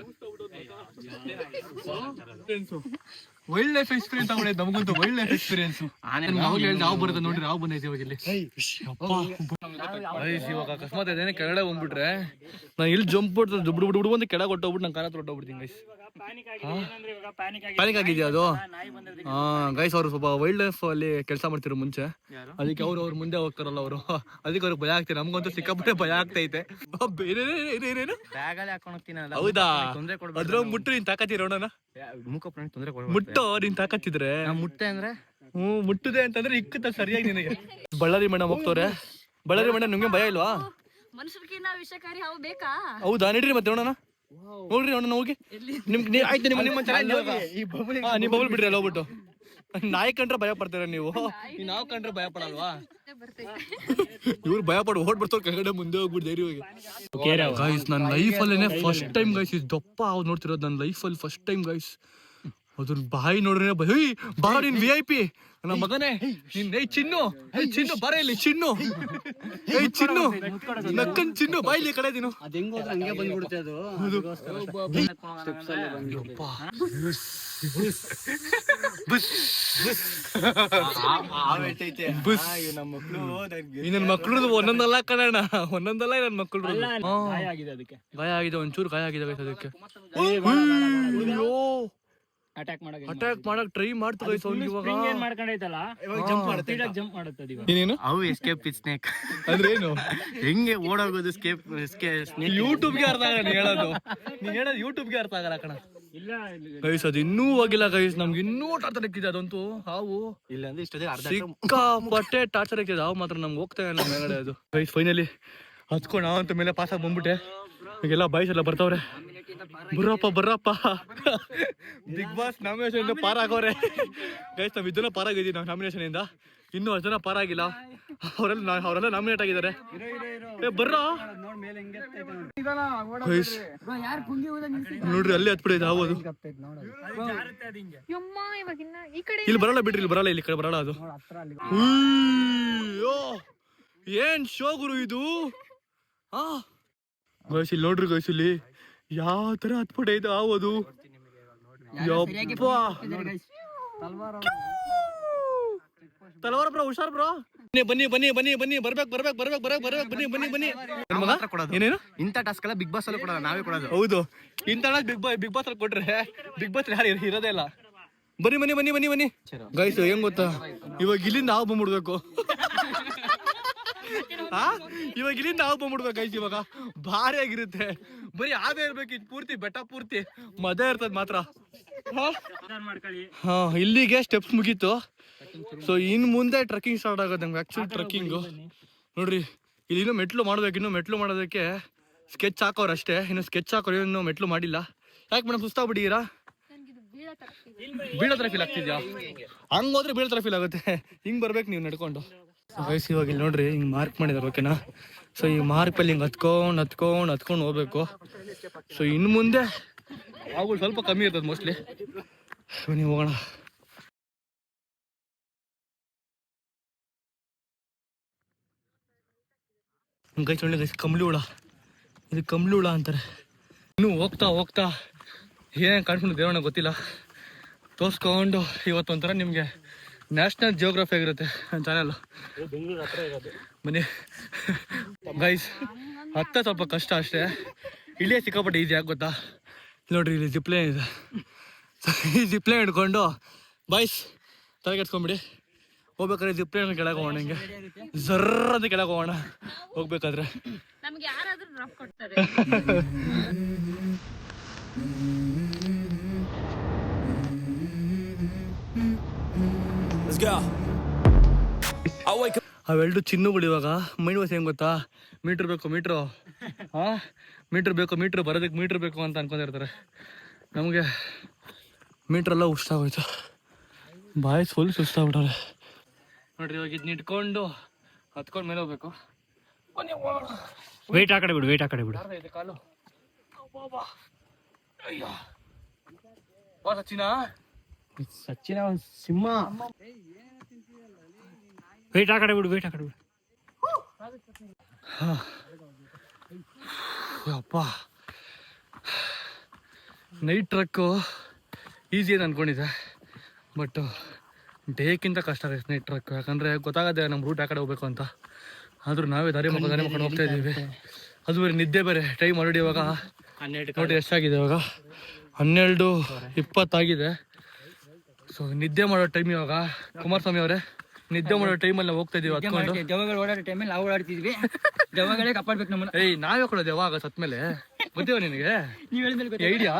ವೈಲ್ಡ್ ಲೈಫ್ ಎಕ್ಸ್ಪೀರಿಯನ್ಸ್ ತಗೊಂಡಿದ್ದು ನಮಗಂತೂ ವೈಲ್ಡ್ ಲೈಫ್ ಎಕ್ಸ್ಪೀರಿಯನ್ಸ್. ನಾವು ಬರುತ್ತೆ ನೋಡ್ರಿ, ನಾವು ಬಂದೈತೆ ಇವಾಗ ಇಲ್ಲಿ. ಇವಾಗ ಅಕಸ್ಮಾತ್ ಅದೇನೆ ಕೆಳಗಡೆ ಬಂದ್ಬಿಟ್ರೆ ನಾನು ಇಲ್ಲಿ ಜಂಪ್ ಬಿಡ್ತದೆ, ದುಡ್ಡು ಅಂತ ಕೆಳಗೆ ಹೊಟ್ಟೋಗ್ಬಿಟ್ಟು ನಾನು ಕಾಲ ಹೊಟ್ಟೋಗ್ಬಿಡ್ತೀನಿ ಗೈಸ್. ಪ್ಯಾನಿಕ್ ಆಗಿದೆಯಾ ಅದು? ಗೈಸ್ ಅವರು ಸ್ವಲ್ಪ ವೈಲ್ಡ್ ಲೈಫ್ ಅಲ್ಲಿ ಕೆಲಸ ಮಾಡ್ತಿರೋ ಮುಂಚೆ, ಅದಕ್ಕೆ ಅವ್ರು ಮುಂದೆ ಹೋಗ್ತಾರಲ್ಲ ಅವರು, ಅದಕ್ಕೆ ಅವ್ರಿಗೆ ಭಯ ಆಗ್ತದೆ. ನಮ್ಗಂತೂ ಸಿಕ್ಕಾಪಟ್ಟೆ ಭಯ ಆಗ್ತೈತೆ. ಹೌದಾ? ಅದ್ರಾಗ ಮುಟ್ಟು ನೀನ್ ತಾಕತ್ತಿರೋಣ, ಮುಟ್ಟು ನೀನ್ ತಾಕತ್ತಿದ್ರೆ ಮುಟ್ಟೆ ಅಂದ್ರೆ ಮುಟ್ಟುದೆ ಅಂತಂದ್ರೆ ಇಕ್ಕುತ್ತ ಸರಿಯಾಗಿ ನಿನಗೆ. ಬಳ್ಳಾರಿ ಮೇಡಮ್ ಹೋಗ್ತವ್ರೆ. ಬಳ್ಳಾರಿ ಮೇಡಮ್ ನಿಮ್ಗೆ ಭಯ ಇಲ್ವಾ? ಮನುಷ್ಯರ್ಗಿನ್ನ ವಿಷಕಾರಿ ಹಾವು ಬೇಕಾ? ಹೌದಾ? ನಡೀರಿ ಮತ್ತೆ ನೋಡೋಣ. ನೋಡ್ರಿ ನೋಡೋಣ ಹೋಗಿ. ಆಯ್ತು, ನೀವು ಬಬಲ್ ಬಿಡ್ರಿ ಅಲ್ಲಿ ಹೋಗ್ಬಿಟ್ಟು. ನಾಯಿ ಕಂಡ್ರೆ ಭಯ ಪಡ್ತೀರ ನೀವು, ನಾವು ಕಂಡ್ರೆ ಭಯ ಪಡಲ್ವಾ? ಇವ್ರು ಭಯ ಪಡ್ ಓಡ್ ಬರ್ತಾರ ಕೆಳಗಡೆ, ಮುಂದೆ ಹೋಗ್ಬಿಟ್ಟು ಧೈರ್ಯವಾಗಿ. ಗೈಸ್, ನನ್ನ ಲೈಫಲ್ಲೇನೆ ಫಸ್ಟ್ ಟೈಮ್ ಗೈಸ್ ಇದು ದಪ್ಪ ಅವ್ರು ನೋಡ್ತಿರೋದು. ನನ್ನ ಲೈಫಲ್ಲಿ ಫಸ್ಟ್ ಟೈಮ್ ಗೈಸ್. ಅದ್ರ ಬಾಯಿ ನೋಡ್ರಿ, ಬಾರ ನೀನ್ VIP ನನ್ನ ಮಗನೇ. ಚಿನ್ನು ಬಾರ ಇಲ್ಲಿ, ಚಿನ್ನು ನಕ್ಕನ್ ಚಿನ್ನು ಬಾಯಿಲಿ ಕಡೆ ನೀನು. ಅದ್ ಹೆಂಗ್ ಹೋದ್ರೆ ಹಂಗೆ ಬಂದ್ಬಿಡುತ್ತೆ ಅದು. ನನ್ನ ಮಕ್ಳು ಒಂದೊಂದಲ್ಲ ಕಣ, ಒಂದೊಂದಲ್ಲ ನನ್ನ ಮಕ್ಳು ಗಾಯ ಆಗಿದೆ, ಒಂಚೂರು ಗಾಯ ಆಗಿದೆ ಅದಕ್ಕೆ. ಅಟ್ಯಾಕ್ ಮಾಡಕ್ ಟ್ರೈ ಮಾಡ್ತಾರೆ. ಜಂಪ್ ಮಾಡುತ್ತದೆ. ಏನೇನು ಅವು ಎಸ್ಕೇಪ್ ಸ್ನೇಕ್ ಅಂದ್ರೆ ಏನು? ಹೆಂಗೆ ಓಡೋಗೋದು ಸ್ನೇಕ್? ಯೂಟ್ಯೂಬ್ಗೆ ಅರ್ಥ ಆಗಲ್ಲ ನೀನ್ ಹೇಳೋದು ಯೂಟ್ಯೂಬ್ಗೆ ಅರ್ಥ ಆಗಲ್ಲ ಕಣ. ಇಲ್ಲ ಗೈಸ್, ಅದು ಇನ್ನೂ ಹೋಗಿಲ್ಲ ಗೈಸ್, ನಮ್ಗೆ ಇನ್ನೂ ಟಾರ್ಚರ್ ಹಾಕಿದೆ ಅದಂತೂ. ಹಾವು ಇಲ್ಲ ಅಂದ್ರೆ ಸಿಕ್ಕಾಪಟ್ಟೆ ಟಾರ್ಚರ್ ಹಾಕಿದೆ ಹಾವು ಮಾತ್ರ. ನಮ್ಗೆ ಹೋಗ್ತಾ ಇಲ್ಲ ಮೇಲ್ಗಡೆ ಅದು. ಗೈಸ್ ಫೈನಲಿ ಹತ್ಕೊಂಡು ನಾವಂತ ಮೇಲೆ ಪಾಸ್ ಆಗಿ ಬಂದ್ಬಿಟ್ಟೆ. ಈಗೆಲ್ಲ ಬಾಯ್ಸ್ ಎಲ್ಲ ಬರ್ತಾವ್ರೆ. ಬರ್ರಪ್ಪ ಬಿಗ್ ಬಾಸ್ ನಾಮಿನೇಷನ್ ಇಂದ ಪಾರ್ ಆಗೋರೆ ಗೈಸ್. ನಾವ್ ಇದನ್ನ ಪಾರಾಗಿದ್ದೀವಿ ನಾವು ನಾಮಿನೇಷನ್ ಇಂದ. ಇನ್ನೂ 10 ಜನ ಪಾರಾಗಿಲ್ಲ, ಅವರೆಲ್ಲ ನಾಮಿನೇಟ್ ಆಗಿದ್ದಾರೆ. ಬರ್ರೋ ಗೈಸ್, ನೋಡ್ರಿ ಅಲ್ಲಿ ಹತ್ಬಿಡೈತೆ ಆಗೋದು. ಇಲ್ಲಿ ಬರಲ್ಲ ಬಿಡ್ರಿ, ಇಲ್ಲಿ ಬರಲ್ಲ, ಇಲ್ಲಿ ಕಡೆ ಬರಲ್ಲ ಅದು. ಏನ್ ಶೋ ಗುರು ಇದು. ಗೈಸ್ ಇಲ್ಲಿ ನೋಡ್ರಿ ಗೈಸ್, ಇಲ್ಲಿ ಯಾವ ತರ ಹತ್ಬಿಟ್ಟೈತೆ ಆಗೋದು. ತಲವಾರ ಬ್ರೋ, ಹುಷಾರ್ ಬ್ರೋ. ಬನ್ನಿ ಬರ್ಬೇಕು. ಏನೇನು ಇಂಥ ಟಾಸ್ಕ್ ಎಲ್ಲ ಬಿಗ್ ಬಾಸ್ ಅಲ್ಲೂ ಕೊಡಲ್ಲ, ನಾವೇ ಕೊಡೋದು. ಹೌದು, ಇಂಥ ಬಿಗ್ ಬಾಸ್ ಅಲ್ಲಿ ಕೊಟ್ರೆ ಬಿಗ್ ಬಾಸ್ ಯಾರು ಇರೋದೇ ಇಲ್ಲ. ಬನ್ನಿ ಗೈಸ್, ಹೆಂಗ್ ಗೊತ್ತಾ, ಇವಾಗ ಇಲ್ಲಿಂದ ಹಾವು ಬಂದ್ಬಿಡ್ಬೇಕು. ಇವಾಗ ಇಲ್ಲಿಂದ ಹಾವು ಬಂದ್ಬಿಡ್ಬೇಕು ಗೈಸ್. ಇವಾಗ ಭಾರಿ ಆಗಿರುತ್ತೆ, ಬರೀ ಆದೇ ಇರ್ಬೇಕು. ಇದು ಪೂರ್ತಿ ಬೆಟ್ಟ ಪೂರ್ತಿ ಮಜಾ ಇರ್ತದ ಮಾತ್ರ. ಇಲ್ಲಿಗೆ ಸ್ಟೆಪ್ಸ್ ಮುಗೀತು. ಸೊ ಇನ್ ಮುಂದೆ ಟ್ರೆಕ್ಕಿಂಗ್ ಸ್ಟಾರ್ಟ್ ಆಗೋದು ನಮ್ಗೆ. ಆಕ್ಚುಲಿ ಟ್ರೆಕ್ಕಿಂಗ್ ನೋಡ್ರಿ, ಇಲ್ಲಿ ಇನ್ನೂ ಮೆಟ್ಲು ಮಾಡ್ಬೇಕು. ಇನ್ನೂ ಮೆಟ್ಲು ಮಾಡೋದಕ್ಕೆ ಸ್ಕೆಚ್ ಹಾಕೋರು ಅಷ್ಟೇ, ಇನ್ನು ಸ್ಕೆಚ್ ಹಾಕೋರು, ಇನ್ನೂ ಮೆಟ್ಲು ಮಾಡಿಲ್ಲ. ಯಾಕೆ ಮೇಡಮ್ ಸುಸ್ತಾಗ್ಬಿಟ್ಟಿದ್ದೀರಾ? ಬೀಳೋ ತರ ಫೀಲ್ ಆಗ್ತಿದ್ಯಾ? ಹಂಗೋದ್ರೆ ಬೀಳೋ ತರ ಫೀಲ್ ಆಗುತ್ತೆ. ಹಿಂಗ್ ಬರ್ಬೇಕು ನೀವು ನಡ್ಕೊಂಡು. ಗೈಸ್ ಇವಾಗ ಇಲ್ಲಿ ನೋಡ್ರಿ, ಹಿಂಗ್ ಮಾರ್ಕ್ ಮಾಡಿದಾರೆ ಓಕೆನಾ. ಸೊ ಈ ಮಾರ್ಕ್ ಅಲ್ಲಿ ಹಿಂಗ್ ಹತ್ಕೊಂಡು ಹೋಗ್ಬೇಕು. ಸೊ ಇನ್ನು ಮುಂದೆ ಅವು ಸ್ವಲ್ಪ ಕಮ್ಮಿ ಇರ್ತದೆ ಮೋಸ್ಟ್ಲಿ. ನೀವು ಹೋಗೋಣ. ಗೈಸ್ ಒಳ್ಳೆ ಗೈಸ್, ಕಂಬಳಿ ಹುಳ, ಇದು ಕಂಬಳಿ ಹುಳ ಅಂತಾರೆ. ಇನ್ನು ಹೋಗ್ತಾ ಏನೇನು ಕಾಣ್ಕೊಂಡು ದೇವಣ್ಣ ಗೊತ್ತಿಲ್ಲ. ತೋರಿಸ್ಕೊಂಡು ಇವತ್ತೊಂಥರ ನಿಮಗೆ ನ್ಯಾಷನಲ್ ಜಿಯೋಗ್ರಫಿ ಆಗಿರುತ್ತೆ ನನ್ನ ಚಾನೆಲ್. ಬನ್ನಿ ಗೈಸ್, ಸ್ವಲ್ಪ ಕಷ್ಟ ಅಷ್ಟೇ. ಇಲ್ಲೇ ಸಿಕ್ಕಾಪಟ್ಟೆ ಈಸಿ ಆಗಿ ಗೊತ್ತಾ. ನೋಡ್ರಿ ಇಲ್ಲಿ ಜಿಪ್ಲೈನ್ ಇದೆ. ಈ ಜಿಪ್ಲೈನ್ ಹಿಡ್ಕೊಂಡು ಬಾಯ್ಸ್ ತಲೆ ಕೆಡ್ಸ್ಕೊಂಬಿಡಿ. ಹೋಗ್ಬೇಕಾದ್ರೆ ಜಿಪ್ಲೈನ್ ಕೆಳಗೆ ಹೋಗೋಣ, ಹಿಂಗೆ ಜರ್ರ ಅಂತ ಕೆಳಗೆ ಹೋಗೋಣ ಹೋಗ್ಬೇಕಾದ್ರೆ. ನಮ್ಗೆ ಯಾರಾದ್ರೂ ಡ್ರಾಪ್ ಕೊಡ್ತಾರೆ. ಅವೆರಡು ಚಿನ್ನುಗಳು ಇವಾಗ ಮೈಂಡ್ ವಾಸ್ ಹೆಂಗ್ ಗೊತ್ತಾ, ಮೀಟ್ರ್ ಬೇಕು ಮೀಟ್ರು, ಮೀಟ್ರ್ ಬೇಕು ಮೀಟ್ರ್ ಬರೋದಕ್ಕೆ ಮೀಟ್ರ್ ಬೇಕು ಅಂತ ಅನ್ಕೊಂಡಿರ್ತಾರೆ. ನಮಗೆ ಮೀಟ್ರೆಲ್ಲ ಉಷ್ಟಾಗೋಯ್ತು, ಬಾಯಿ ಫುಲ್ ಸುಸ್ತಾಗ್ಬಿಟ್ಟಾರೆ ನೋಡ್ರಿ. ಇವಾಗ ಇದನ್ನ ಇಟ್ಕೊಂಡು ಹತ್ಕೊಂಡು ಮೇಲೆ ಹೋಗ್ಬೇಕು. ವೇಟ್ ಆ ಕಡೆ ಬಿಡು, ವೇಟ್ ಆ ಕಡೆ ಬಿಡು. ಇದೆ ಕಾಲು. ಅಯ್ಯೋ ಬಾ ಸಚಿನ, ಸಚಿನ ಒಂದು ಸಿಂಹ. ವೇಟ್ ಆ ಕಡೆ ಬಿಡು, ವೇಟ್ ಆ ಕಡೆ ಬಿಡು. ಅಪ್ಪ ನೈಟ್ ಟ್ರಕ್ಕು ಈಸಿ ಅಂತ ಅನ್ಕೊಂಡಿದ್ದೆ, ಬಟ್ ಡೇಕ್ಕಿಂತ ಕಷ್ಟ ಆಗೈತೆ ನೈಟ್ ಟ್ರಕ್. ಯಾಕಂದರೆ ಗೊತ್ತಾಗತ್ತೆ ನಮ್ಮ ರೂಟ್ ಆ ಕಡೆ ಹೋಗ್ಬೇಕು ಅಂತ. ಆದರೂ ನಾವೇ ದಾರಿ ಮಾಡ್ಕೊಂಡು ಹೋಗ್ತಾ ಇದ್ದೀವಿ. ಅದು ಬೇರೆ ನಿದ್ದೆ ಬೇರೆ. ಟೈಮ್ ಆಲ್ರೆಡಿ ಇವಾಗ 12 ನೋಡಿ ಎಷ್ಟಾಗಿದೆ, ಇವಾಗ 12:20 ಆಗಿದೆ. ಸೊ ನಿದ್ದೆ ಮಾಡೋ ಟೈಮ್ ಇವಾಗ. ಕುಮಾರಸ್ವಾಮಿ ಅವರೇ, ನಿದ್ದೆ ಮಾಡೋ ಟೈಮಲ್ಲಿ ನಾವು ಹೋಗ್ತಾ ಇದೀವಿ ಹತ್ಕೊಂಡು. ದೆವ್ವಗಳು ಓಡಾಡೋ ಟೈಮಲ್ಲಿ ನಾವು ಓಡಾಡ್ತಿದ್ವಿ. ದೆವ್ವಗಳೇ ಕಾಪಾಡ್ಬೇಕು ನಮ್ಮನ್ನ. ಏಯ್ ನಾವೇ ಕೊಡೋ ದೆವ್ವ ಆಗ ಸತ್ ಮೇಲೆ ಗೊತ್ತಿವ ನಿನಗೆ? ನೀವ್ ಹೇಳಿದ್ಮೇಲೆ ಐಡಿಯಾ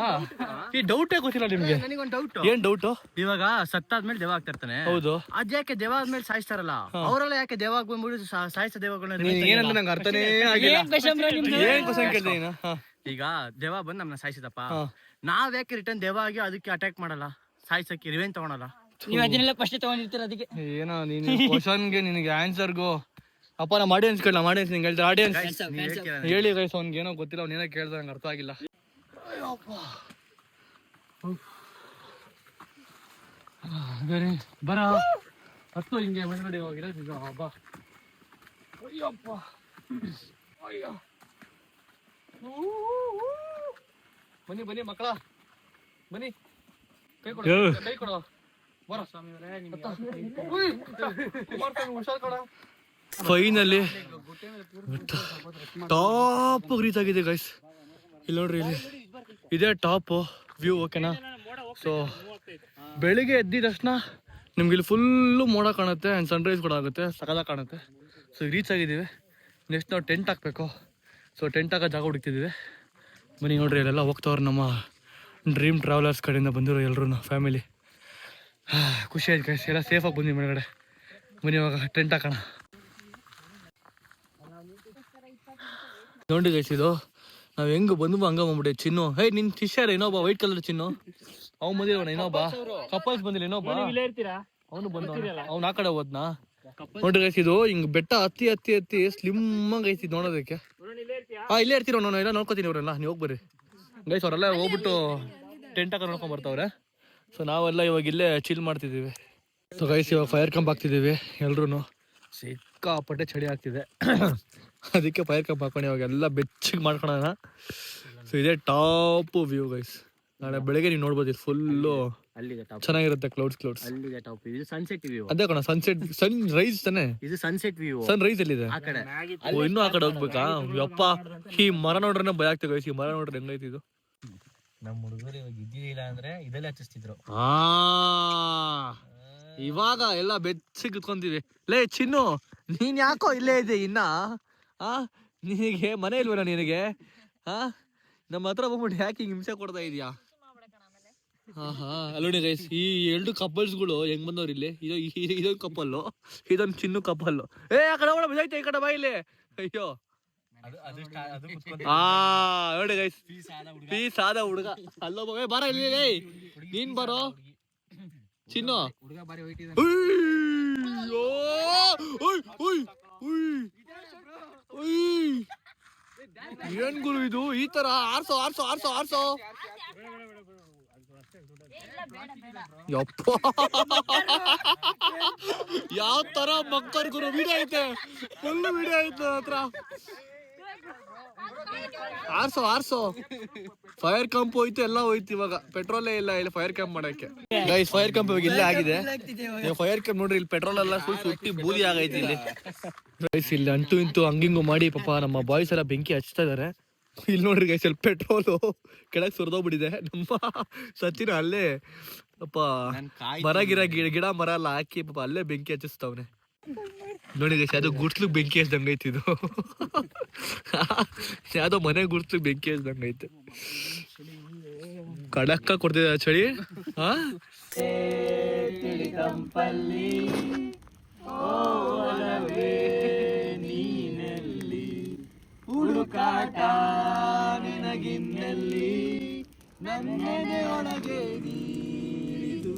ಈ ಡೌಟೇ ಗೊತ್ತಿಲ್ಲ ನಿಮ್ಗೆ? ನನಗೊಂದು ಡೌಟ್. ಏನ್ ಡೌಟು? ಇವಾಗ ಸತ್ತಾದ್ಮೇಲೆ ದೆವ್ವ ಆಗ್ತಾ ಇರ್ತಾನೆ. ಹೌದು. ಅದ್ಯಾಕೆ ದೆವ್ವ ಆದ್ಮೇಲೆ ಸಾಯಿಸ್ತಾರಲ್ಲ, ಅವರೆಲ್ಲ ಯಾಕೆ ದೆವ್ವ ಆಗ್ಬಿಟ್ಟು ಸಾಯಿಸೋ ದೆವ್ವಗಳನ್ನ? ನೀನ್ ಏನಂದ್ರೆ ನಂಗೆ ಅರ್ಥನೇ ಆಗಿಲ್ಲ. ಏನ್ ಕ್ವಶನ್ ಕೇಳ್ದೆ ನೀನು? ಈಗ ದೆವ್ವ ಬಂದು ನಮ್ಮನ್ನ ಸಾಯಿಸಿದಪ್ಪ, ನಾವ್ ಯಾಕೆ ರಿಟರ್ನ್ ದೆವ್ವ ಆಗಿ ಅದಕ್ಕೆ ಅಟ್ಯಾಕ್ ಮಾಡಲ್ಲ, ಸಾಯಿಸಕ್ಕೆ ರಿವೆಂಜ್ ತಗೊಳಲ್ಲ? ನೀವು ಅದನ್ನೆಲ್ಲ ಫಸ್ಟ್ ತಗೊಂಡಿರ್ತೀರ ಅದಕ್ಕೆ. ಏನೋ ನೀನು ಕ್ವಶನ್ಗೆ ನಿನಗೆ ಆನ್ಸರ್ಗು ಅಪ್ಪ ನಮ್ಮ ಆಡಿಯನ್ಸ್ ಕೇಳ, ಆಡಿಯನ್ಸ್ ನಿಂಗೆ ಹೇಳ್ತಾರೆ. ಆಡಿಯನ್ಸ್ ಹೇಳಿ ಗೈಸ್, ಅವ್ನಿಗೆ ಏನೋ ಗೊತ್ತಿಲ್ಲ, ಅವ್ನು ಏನೋ ಕೇಳ್ದ ನಂಗೆ ಅರ್ಥ ಆಗಿಲ್ಲ. ಬರ ಹತ್ತು ಹಿಂಗೆ ಮುಂದ್ಗಡೆ ಹೋಗಿರೋದು ಹಬ್ಬ. ಅಯ್ಯಪ್ಪ ಅಯ್ಯೋ, ಬನ್ನಿ ಬನ್ನಿ ಮಕ್ಕಳ ಬನ್ನಿ, ಕೈ ಕೊಡು ಕೈ ಕೊಡು. ಫೈನಲಿ ಟಾಪ್ ರೀಚ್ ಆಗಿದೆ ಗೈಸ್. ಇಲ್ಲಿ ನೋಡ್ರಿ, ಇಲ್ಲಿ ಇದೇ ಟಾಪ್ ವ್ಯೂ, ಓಕೆನಾ? ಸೊ ಬೆಳಿಗ್ಗೆ ಎದ್ದಿದ ತಕ್ಷಣ ನಿಮ್ಗೆ ಇಲ್ಲಿ ಫುಲ್ಲು ಮೋಡ ಕಾಣುತ್ತೆ ಆ್ಯಂಡ್ ಸನ್ರೈಸ್ ಕೂಡ ಆಗುತ್ತೆ, ಸಕಲ ಕಾಣುತ್ತೆ. ಸೊ ರೀಚ್ ಆಗಿದ್ದೀವಿ. ನೆಕ್ಸ್ಟ್ ನಾವು ಟೆಂಟ್ ಹಾಕಬೇಕು. ಸೊ ಟೆಂಟ್ ಹಾಕೋ ಜಾಗ ಹುಡುಕ್ತಿದ್ದೀವಿ. ಬನ್ನಿ ನೋಡ್ರಿ, ಅಲ್ಲೆಲ್ಲ ಹೋಗ್ತವ್ರು ನಮ್ಮ ಡ್ರೀಮ್ ಟ್ರಾವೆಲರ್ಸ್ ಕಡೆಯಿಂದ ಬಂದಿರೋ ಎಲ್ಲರೂ ಫ್ಯಾಮಿಲಿ. ಖುಷಿ ಆಯ್ತು ಗೈಸ್, ಎಲ್ಲ ಸೇಫಾಗಿ ಬಂದ್ವಿ ಮೇಲ್ಗಡೆ. ಬನ್ನಿ ಇವಾಗ ಟೆಂಟ್ ಹಾಕೋಣ. ನೋಡಿ ಗೈಸ್, ಇದು ನಾವು ಹೆಂಗೆ ಬಂದ್ವು ಹಂಗ ಬಂದ್ಬಿಟ್ಟೆ. ಚಿನ್ನು, ಹೇ ನಿನ್ ಶಿಷ್ಯರ ಇನ್ನೊಬ್ಬ ವೈಟ್ ಕಲರ್ ಚಿನ್ನು, ಅವ್ನು ಬಂದಿರೋಣ. ಇನ್ನೊಬ್ಬ ಕಪಲ್ಸ್ ಬಂದಿಲ್ಲ, ಇನ್ನೊಬ್ಬ ಅವನು ಬಂದ, ಅವ್ನು ಆ ಕಡೆ ಹೋದ್ನಾ. ನೋಡ್ರಿ ಗೈಸ್, ಇದು ಹಿಂಗ್ ಬೆಟ್ಟ ಹತ್ತಿ ಹತ್ತಿ ಹತ್ತಿ ಸ್ಲಿಮ್ ಆಗಿ ಐತಿ ನೋಡೋದಕ್ಕೆ. ಇಲ್ಲೇ ಇರ್ತೀರ ನಾನು ಎಲ್ಲ ನೋಡ್ಕೋತೀನಿ. ಅವರೆಲ್ಲ ನೀವು ಹೋಗ್ಬರ್ರಿ ಗೈಸ್. ಅವರೆಲ್ಲ ಹೋಗ್ಬಿಟ್ಟು ಟೆಂಟ್ ಹಾಕಿ ನೋಡ್ಕೊಂಡ್ ಬರ್ತಾವ್ರೆ. ಸೊ ನಾವೆಲ್ಲ ಇವಾಗ ಇಲ್ಲೇ ಚಿಲ್ ಮಾಡ್ತಿದ್ದೀವಿ. ಸೊ ಗೈಸ್, ಇವಾಗ ಫೈರ್ ಕಂಪ್ ಹಾಕ್ತಿದ್ದೀವಿ ಎಲ್ರು. ಸಿಕ್ಕಾಪಟ್ಟೆ ಚಳಿ ಆಗ್ತಿದೆ, ಅದಕ್ಕೆ ಫೈರ್ ಕಂಪ್ ಹಾಕೊಂಡು ಇವಾಗ ಎಲ್ಲ ಬೆಚ್ಚಗೆ ಮಾಡ್ಕೊಳೋಣ. ಸೊ ಇದೇ ಟಾಪ್ ವ್ಯೂ ಗೈಸ್. ನಾಳೆ ಬೆಳಗ್ಗೆ ನೀವು ನೋಡ್ಬೋದು, ಫುಲ್ಲು ಚೆನ್ನಾಗಿರುತ್ತೆ. ಕ್ಲೌಡ್ಸ್ ಅಲ್ಲಿಗೆ ಟಾಪ್. ಇದು ಸನ್ಸೆಟ್ ವ್ಯೂ. ಅದೇ ಕಣ, ಸನ್ಸೆಟ್ ಸನ್ ರೈಸ್ ತಾನೆ. ಇದು ಸನ್ಸೆಟ್ ವ್ಯೂ. ಸನ್ ರೈಸ್ ಎಲ್ಲಿದೆ? ಆ ಕಡೆ. ಇನ್ನೂ ಆ ಕಡೆ ಹೋಗ್ಬೇಕಾ? ಯಪ್ಪ, ಈ ಮರ ನೋಡ್ರೆ ಭಯ ಆಗ್ತದೆ ಗೈಸ್. ಈ ಮರ ನೋಡ್ರೆ ಹೆಂಗೈತಿ ಇದು. ನಮ್ಮ ಹುಡುಗರು ಇವಾಗ ಇದ್ದಿಲ್ಲ ಅಂದ್ರೆ ಇದೆಲ್ಲ ಹಚ್ಚಿಸ್ತಿದ್ರು. ಇವಾಗ ಎಲ್ಲ ಬೆಚ್ಚಗೆ ಕುತ್ಕೊಂತೀವಿ. ಲೇ ಚಿನ್ನು, ನೀನ್ ಯಾಕೋ ಇಲ್ಲೇ ಇದೆ ಇನ್ನ? ನಿನಗೆ ಮನೆ ಇಲ್ವೇನೋ ನಿನಗೆ? ನಮ್ಮ ಹತ್ರ ಬಂದ್ಬಿಟ್ಟು ಯಾಕೆ ಹಿಂಗೆ ಹಿಂಸೆ ಕೊಡ್ತಾ ಇದೀಯಾ? ಅಲ್ಲೋಡಿ ಗೈಸ್, ಈ ಎರಡು ಕಪಲ್ಸ್ಗಳು ಹೆಂಗ್ ಬಂದವ್ರು ಇಲ್ಲಿ. ಇದೊಂದು ಕಪ್ಪಲ್ಲು, ಇದೊಂದು ಚಿನ್ನು ಕಪ್ಪಲ್ಲು. ಆ ಕಡೆ ಹೋಗೋಣ, ಬಿದ್ದೈತೆ ಈ ಕಡೆ ಬಾ ಇಲ್ಲಿ. ಅಯ್ಯೋ ನೋಡಿ ಗೈಸ್, ಪೀಸ್ ಆದ ಹುಡುಗ ಅಲ್ಲೋ. ಬಾರ ಇಲ್ಲಿ, ನೀನ್ ಬರೋ ಚಿನ್ನು. ಏನ್ ಗುರು ಇದು ಈ ತರ? ಆರ್ಸೋ ಆರ್ಸೋ ಆರ್ಸೋ ಆರ್ಸೋ. ಯಪ್ಪ, ಯಾವ ತರ ಮಕ್ಕರ್ ಗುರು. ವಿಡಿಯೋ ಐತೆ, ಫುಲ್ ವಿಡಿಯೋ ಐತೆ ಹತ್ರ. ಆರ್ಸೋ ಆರ್ಸೋ. ಫೈರ್ ಕಂಪ್ ಹೋಯ್ತು, ಎಲ್ಲ ಹೋಯ್ತು. ಇವಾಗ ಪೆಟ್ರೋಲೇ ಇಲ್ಲ ಇಲ್ಲಿ ಫೈರ್ ಕ್ಯಾಂಪ್ ಮಾಡಕ್ಕೆ. ಗೈಸ್, ಫೈರ್ ಕ್ಯಾಂಪ್ ಇವಾಗ ಇಲ್ಲೇ ಆಗಿದೆ. ಫೈರ್ ಕ್ಯಾಂಪ್ ನೋಡ್ರಿ, ಇಲ್ಲಿ ಪೆಟ್ರೋಲ್ ಎಲ್ಲ ಫುಲ್ ಸುಟ್ಟಿ ಬೂದಿ ಆಗೈತಿ ಇಲ್ಲಿ. ಗೈಸ್, ಇಲ್ಲಿ ಅಂಟು ಇಂಟು ಹಂಗಿಂಗು ಮಾಡಿ ಪಾಪ ನಮ್ಮ ಬಾಯ್ಸ್ ಎಲ್ಲ ಬೆಂಕಿ ಹಚ್ತಾ ಇದಾರೆ. ಇಲ್ಲಿ ನೋಡ್ರಿ ಗೈಸ್, ಇಲ್ಲಿ ಪೆಟ್ರೋಲು ಕೆಳಗೆ ಸುರಿದೋಗ್ಬಿಟ್ಟಿದೆ. ನಮ್ಮ ಸಚಿನ ಅಲ್ಲೇ ಅಪ್ಪ ಗಿಡ ಮರ ಎಲ್ಲ ಹಾಕಿ ಪಾಪ ಅಲ್ಲೇ ಬೆಂಕಿ ಹಚ್ಚಿಸ್ತವ್ನೆ ನೋಡಿ ಗೈಸ್. ಯಾವ್ದೋ ಗುಡ್ಸ್ಲಿಕ್ ಬೆಂಕಿ ಹಚ್ದಂಗ ಐತಿ ಇದು. ಯಾವ್ದೋ ಮನೆ ಗುಡ್ಸ್ಲಿಕ್ ಬೆಂಕಿ ಹಚ್ದಂಗ ಐತೆ. ಕಡಕ್ಕ ಕೊಡ್ತಿದ ಚಳಿ. ಹಾ ಹುಡುಕಾಟ ನಿನಗಿನ್ನಲ್ಲಿ ನನ್ನೆನೆ ಒಳಗೆ ನೀಡಿದು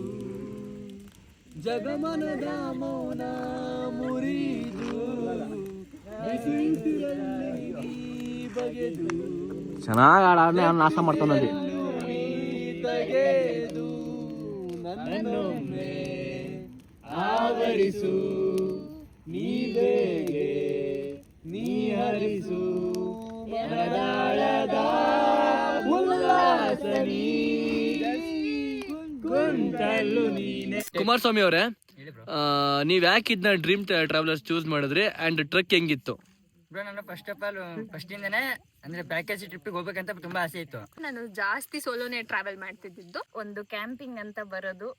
ಜಗಮನದ ಮೌನ ಮುರಿದು ಬಗೆದು ಚೆನ್ನಾಗಿ ಆಡಾಡ್ನೆ ಅವ್ನು ನಾಶ ಮಾಡ್ತಾನಲ್ಲಿ. ತೆಗೆದು ನನ್ನೊಮ್ಮೆ ಆವರಿಸು ನೀ ಬೇಗೆ ನೀ ಹರಿಸು ಮನದಾಳದ ಉಲ್ಲಾಸ ಕುಮಾರಸ್ವಾಮಿ ಅವರೇ, ನೀವ್ ಯಾಕೆ ಇದನ್ನ ಡ್ರೀಮ್ ಟ್ರಾವೆಲರ್ಸ್ ಚೂಸ್ ಮಾಡಿದ್ರಿ ಅಂಡ್ ಟ್ರಕ್ ಹೆಂಗಿತ್ತು? ನಾನು ಫಸ್ಟ್ ಆಫ್ ಆಲ್ ಫಸ್ಟ್ ಇಂದಾನೆ ಅಂದ್ರೆ ಪ್ಯಾಕೇಜ್ ಟ್ರಿಪ್ ಹೋಗ್ಬೇಕಂತ ತುಂಬಾ ಆಸೆ ಇತ್ತು. ನಾನು ಜಾಸ್ತಿ ಸೋಲೋನೇ ಟ್ರಾವೆಲ್ ಮಾಡ್ತಿದ್ದು. ಒಂದು ಕ್ಯಾಂಪಿಂಗ್ ಅಂತ ಬರೋದು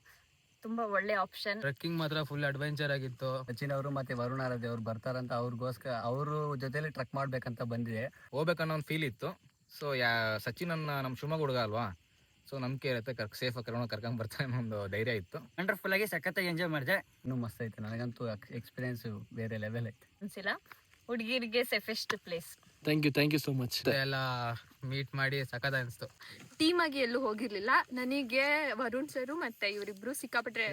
ತುಂಬಾ ಒಳ್ಳೆ ಆಪ್ಷನ್. ಟ್ರೆಕ್ಕಿಂಗ್ ಮಾತ್ರ ಫುಲ್ ಅಡ್ವೆಂಚರ್ ಆಗಿತ್ತು. ಸಚಿನ್ ಅವರು ಮತ್ತೆ ವರುಣ್ ಆರಾಧ್ಯ ಅವ್ರು ಬರ್ತಾರಂತ ಅವ್ರಿಗೋಸ್ಕರ ಅವ್ರ ಜೊತೆಲಿ ಟ್ರಕ್ ಮಾಡ್ಬೇಕಂತ ಬಂದಿದೆ. ಹೋಗ್ಬೇಕನ್ನೋ ಒಂದು ಫೀಲ್ ಇತ್ತು. ಸೊ ಸಚಿನ್ ನಮ್ಮ ಶಿವಮೊಗ್ಗ ಹುಡುಗ ಅಲ್ವಾ, ಸೊ ನಂಬಿಕೆ ಇರುತ್ತೆ ಸೇಫ್ ಕರ್ಕೊಂಡ್ ಬರ್ತಾರೆ ಅನ್ನೋ ಒಂದು ಧೈರ್ಯ ಇತ್ತು. ವಂಡರ್ಫುಲ್ ಆಗಿ ಸಖತ್ತಾಗಿ ಎಂಜಾಯ್ ಮಾಡಿದೆ. ಇನ್ನೂ ಮಸ್ತ್ ಐತೆ, ನನಗಂತೂ ಎಕ್ಸ್ಪೀರಿಯನ್ಸ್ ಬೇರೆ ಲೆವೆಲ್ ಐತೆ. ಅನ್ಸಿಲ್ಲ, ಹುಡುಗಿರಿಗೆ safest place. Thank you so much. ಎಲ್ಲ ಮೀಟ್ ಮಾಡಿ ಸಖತ್ ಅನಿಸ್ತು. ಟೀಮ್ ಆಗಿ ಎಲ್ಲೂ ಹೋಗಿರ್ಲಿಲ್ಲ. ನನಗೆ ವರುಣ್ ಸರ್ ಮತ್ತೆ ಇವರಿಬ್ರು ಸಿಕ್ಕಾಪಟ್ಟೆ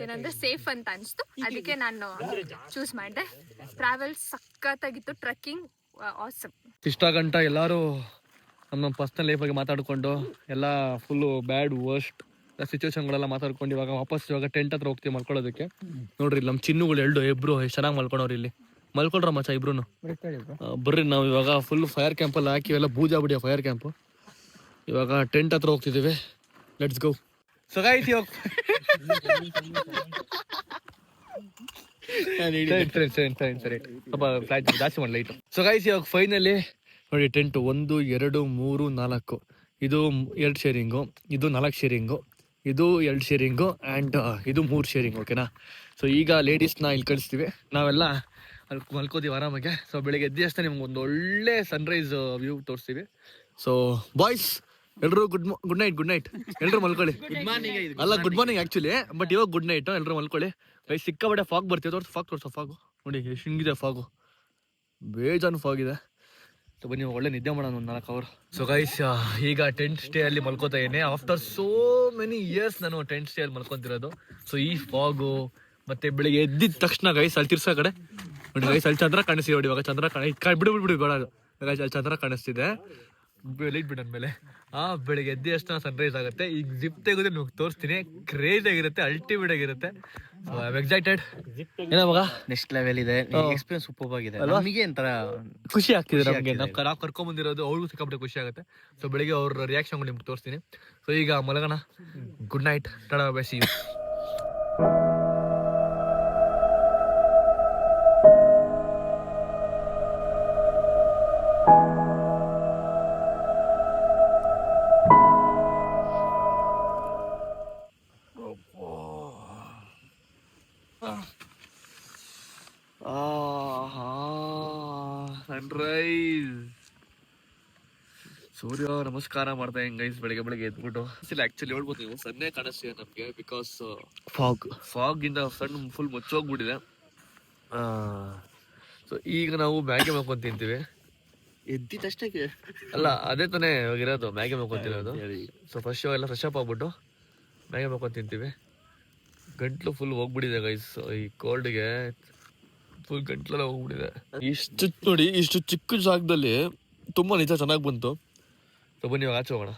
ಏನಂದ್ರೆ ಸೇಫ್ ಅಂತ ಅನ್ಸ್ತು. ಅದಕ್ಕೆ ನಾನು ಚೂಸ್ ಮಾಡಿದೆ. ಟ್ರಾವೆಲ್ ಸಖತ್ತಾಗಿತ್ತು. Trekking awesome. ಇಷ್ಟ ಗಂಟ ಎಲ್ಲರೂ ನಮ್ಮ ಪರ್ಸನಲ್ ಲೈಫ್ ಬಗ್ಗೆ ಮಾತಾಡ್ಕೊಂಡು ಎಲ್ಲ ಫುಲ್ಲು ಬ್ಯಾಡ್ ವರ್ಸ್ಟ್ ಸಿಚುವೇಶನ್ಗಳೆಲ್ಲ ಮಾತಾಡ್ಕೊಂಡು ಇವಾಗ ಟೆಂಟ್ ಹತ್ರ ಹೋಗ್ತೀವಿ ಮಲ್ಕೊಳ್ಳೋದಕ್ಕೆ. ನೋಡ್ರಿ ನಮ್ಮ ಚಿನ್ನುಗಳು ಇಬ್ರು ಎಷ್ಟು ಚೆನ್ನಾಗಿ ಮಲ್ಕೊಂಡವ್ರು. ಇಲ್ಲಿ ಮಲ್ಕೊಳ್ರ ಮಚ್ಚ ಇಬ್ರು. ಬರ್ರಿ ನಾವು ಇವಾಗ ಫುಲ್ ಫೈರ್ ಕ್ಯಾಂಪಲ್ಲಿ ಹಾಕಿ ಎಲ್ಲ ಬೂಜಾ ಬಿಡಿಯ ಫೈರ್ ಕ್ಯಾಂಪು. ಇವಾಗ ಟೆಂಟ್ ಹತ್ರ ಹೋಗ್ತಿದ್ದೀವಿ. Let's go. ಸೊ ಗೈಸ್ ಇವಾಗ ಸರಿ ಸ್ವಲ್ಪ ಫ್ಲೈಟ್ ಜಾಸ್ತಿ ಮಾಡಿ ಲೈಟು. ಸೊ ಗೈಸ್ ಇವಾಗ ಫೈನಲಿ ನೋಡಿ ಟೆಂಟ್ 1 2 3 4 ಇದು 2 ಶೇರಿಂಗು, ಇದು 4 ಶೇರಿಂಗು, ಇದು 2 ಶೇರಿಂಗು ಆ್ಯಂಡ್ ಇದು 3 ಶೇರಿಂಗ್. ಓಕೆನಾ? ಸೊ ಈಗ ಲೇಡೀಸ್ನ ಇಲ್ಲಿ ಕಳಿಸ್ತೀವಿ, ನಾವೆಲ್ಲ ಅಲ್ಲಿ ಮಲ್ಕೋತೀವಿ ಆರಾಮಾಗೆ. ಸೊ ಬೆಳಿಗ್ಗೆ ಎದ್ದ ತಕ್ಷಣ ನಿಮ್ಗೆ ಒಂದು ಒಳ್ಳೆ ಸನ್ರೈಸ್ ವ್ಯೂ ತೋರಿಸ್ತೀವಿ. ಸೊ ಬಾಯ್ಸ್ ಎಲ್ಲರೂ ಗುಡ್ ನೈಟ್ ಎಲ್ಲರೂ ಮಲ್ಕೊಳ್ಳಿ. ಅಲ್ಲ ಗುಡ್ ಮಾರ್ನಿಂಗ್ ಆ್ಯಕ್ಚುಲಿ, ಬಟ್ ಇವಾಗ ಗುಡ್ ನೈಟ್. ಎಲ್ಲರೂ ಮಲ್ಕೊಳ್ಳಿ. ಸಿಕ್ಕಾಬಟ್ಟೆ ಫಾಗ್ ಬರ್ತೀವಿ. ತೋರಿಸು ಫಾಗು ನೋಡಿ ಎಷ್ಟು ಹಿಂಗಿದೆ ಫಾಗು, ಬೇಜಾನು ಫಾಗ್ ಇದೆ. ಸೊ ಬನ್ನಿ ಒಳ್ಳೆ ನಿದ್ದೆ ಮಾಡೋಣ ಒಂದು 4 ಅವರ್. ಸೊ ಗೈಸ್ ಈಗ ಟೆಂಟ್ ಸ್ಟೇ ಅಲ್ಲಿ ಮಲ್ಕೋತಾ ಇದ್ದೀನಿ. ಆಫ್ಟರ್ ಸೋ ಮೆನಿ ಇಯರ್ಸ್ ನಾನು ಟೆಂಟ್ ಸ್ಟೇ ಅಲ್ಲಿ ಮಲ್ಕೊತಿರೋದು. ಸೊ ಈ ಫಾಗು ಮತ್ತೆ ಬೆಳಿಗ್ಗೆ ಎದ್ದಿದ ತಕ್ಷಣ ಗೈಸ್ ಅಲ್ಲಿ ತಿರ್ಸೋ ಕಡೆ ನೋಡಿ ಗೈಸ್ ಅಲ್ಲಿ ಚಂದ್ರ ಕಾಣಿಸ್ತೀವಿ. ನೋಡಿ ಇವಾಗ ಚಂದ್ರ ಬಿಡು ಗೋಳ ಅಲ್ಲಿ ಚಂದ್ರ ಕಾಣಿಸ್ತಿದೆ. ಲೈಟ್ ಬಿಡ ಅಂದ್ಮೇಲೆ ಬೆಳಿಗ್ಗೆ ಎದ್ದಿ ಅಷ್ಟು ಸನ್ರೈಸ್ ಆಗುತ್ತೆ. ಈಗ ಜಿಪ್ ತೆಗೆದು ನಿಮ್ಗೆ ತೋರಿಸ್ತೀನಿ. ಕ್ರೇಜ್ ಆಗಿರುತ್ತೆ, ಅಲ್ಟಿಮೇಟ್ ಆಗಿರುತ್ತೆ. ಎಕ್ಸೈಟೆಡ್ ಏನಾವಾಗ ನೆಕ್ಸ್ಟ್ ಲೆವೆಲ್ ಇದೆ. ಎಕ್ಸ್ಪೀರಿಯನ್ಸ್ ಸೂಪರ್ ಆಗಿದೆ. ನಮಗೆ ಒಂಥರ ಖುಷಿ ಆಗ್ತಿದೆ ನಮಗೆ. ನಾವು ಕರ್ಕೊಂಡ್ ಬಂದಿರೋದು ಅವ್ರಿಗೂ ಸಿಕ್ಕಾಪಟ್ಟೆ ಖುಷಿ ಆಗುತ್ತೆ. ಸೊ ಬೆಳಿಗ್ಗೆ ಅವ್ರ ರಿಯಾಕ್ಷನ್ ನಿಮ್ಗೆ ತೋರಿಸ್ತೀನಿ. ಸೊ ಈಗ ಮಲಗೋಣ. Good night, tata bye see you. Sunrise ಸೂರ್ಯ ನಮಸ್ಕಾರ ಮಾಡ್ತಾ ಗೈಸ್ ಬೆಳಿಗ್ಗೆ ಎದ್ಬಿಟ್ಟು. ಆಕ್ಚುಲಿ ಹೇಳ್ಬೋದು ನೀವು ಸನ್ನೆ ಕಾಣಿಸ್ತಿದೆ ನಮಗೆ, ಬಿಕಾಸ್ ಫಾಗ್ ಇಂದ ಸಣ್ಣ ಫುಲ್ ಮುಚ್ಚೋಗ್ಬಿಟ್ಟಿದೆ. ಸೊ ಈಗ ನಾವು ಮ್ಯಾಗಿ ಮಾಡ್ಕೊಂಡು ತಿಂತೀವಿ. ಎದ್ದಿದ್ದಷ್ಟೇ ಅಲ್ಲ ಅದೇ ತಾನೇ ಇರೋದು, ಮ್ಯಾಗಿ ಮಾಡ್ಕೊಂತಿರೋದು. ಸೊ ಫ್ರೆಶ್ ಅಪ್ ಆಗ್ಬಿಟ್ಟು ಮ್ಯಾಗಿ ಮಾಡ್ಕೊಂಡು ತಿಂತೀವಿ. ಗಂಟ್ಲು ಫುಲ್ ಹೋಗ್ಬಿಟ್ಟಿದೆ ಗೈಸ್, ಈ ಕೋಲ್ಡ್ಗೆ ಫುಲ್ ಗಂಟ್ಲೆಲ್ಲ ಹೋಗ್ಬಿಟ್ಟಿದೆ. ಇಷ್ಟು ಚಿಕ್ಕ ಜಾಗದಲ್ಲಿ ತುಂಬ ನಿಜ ಚೆನ್ನಾಗಿ ಬಂತು. ಸೊ ಬನ್ನಿ ಇವಾಗ ಆಚೆ ಹೋಗೋಣ.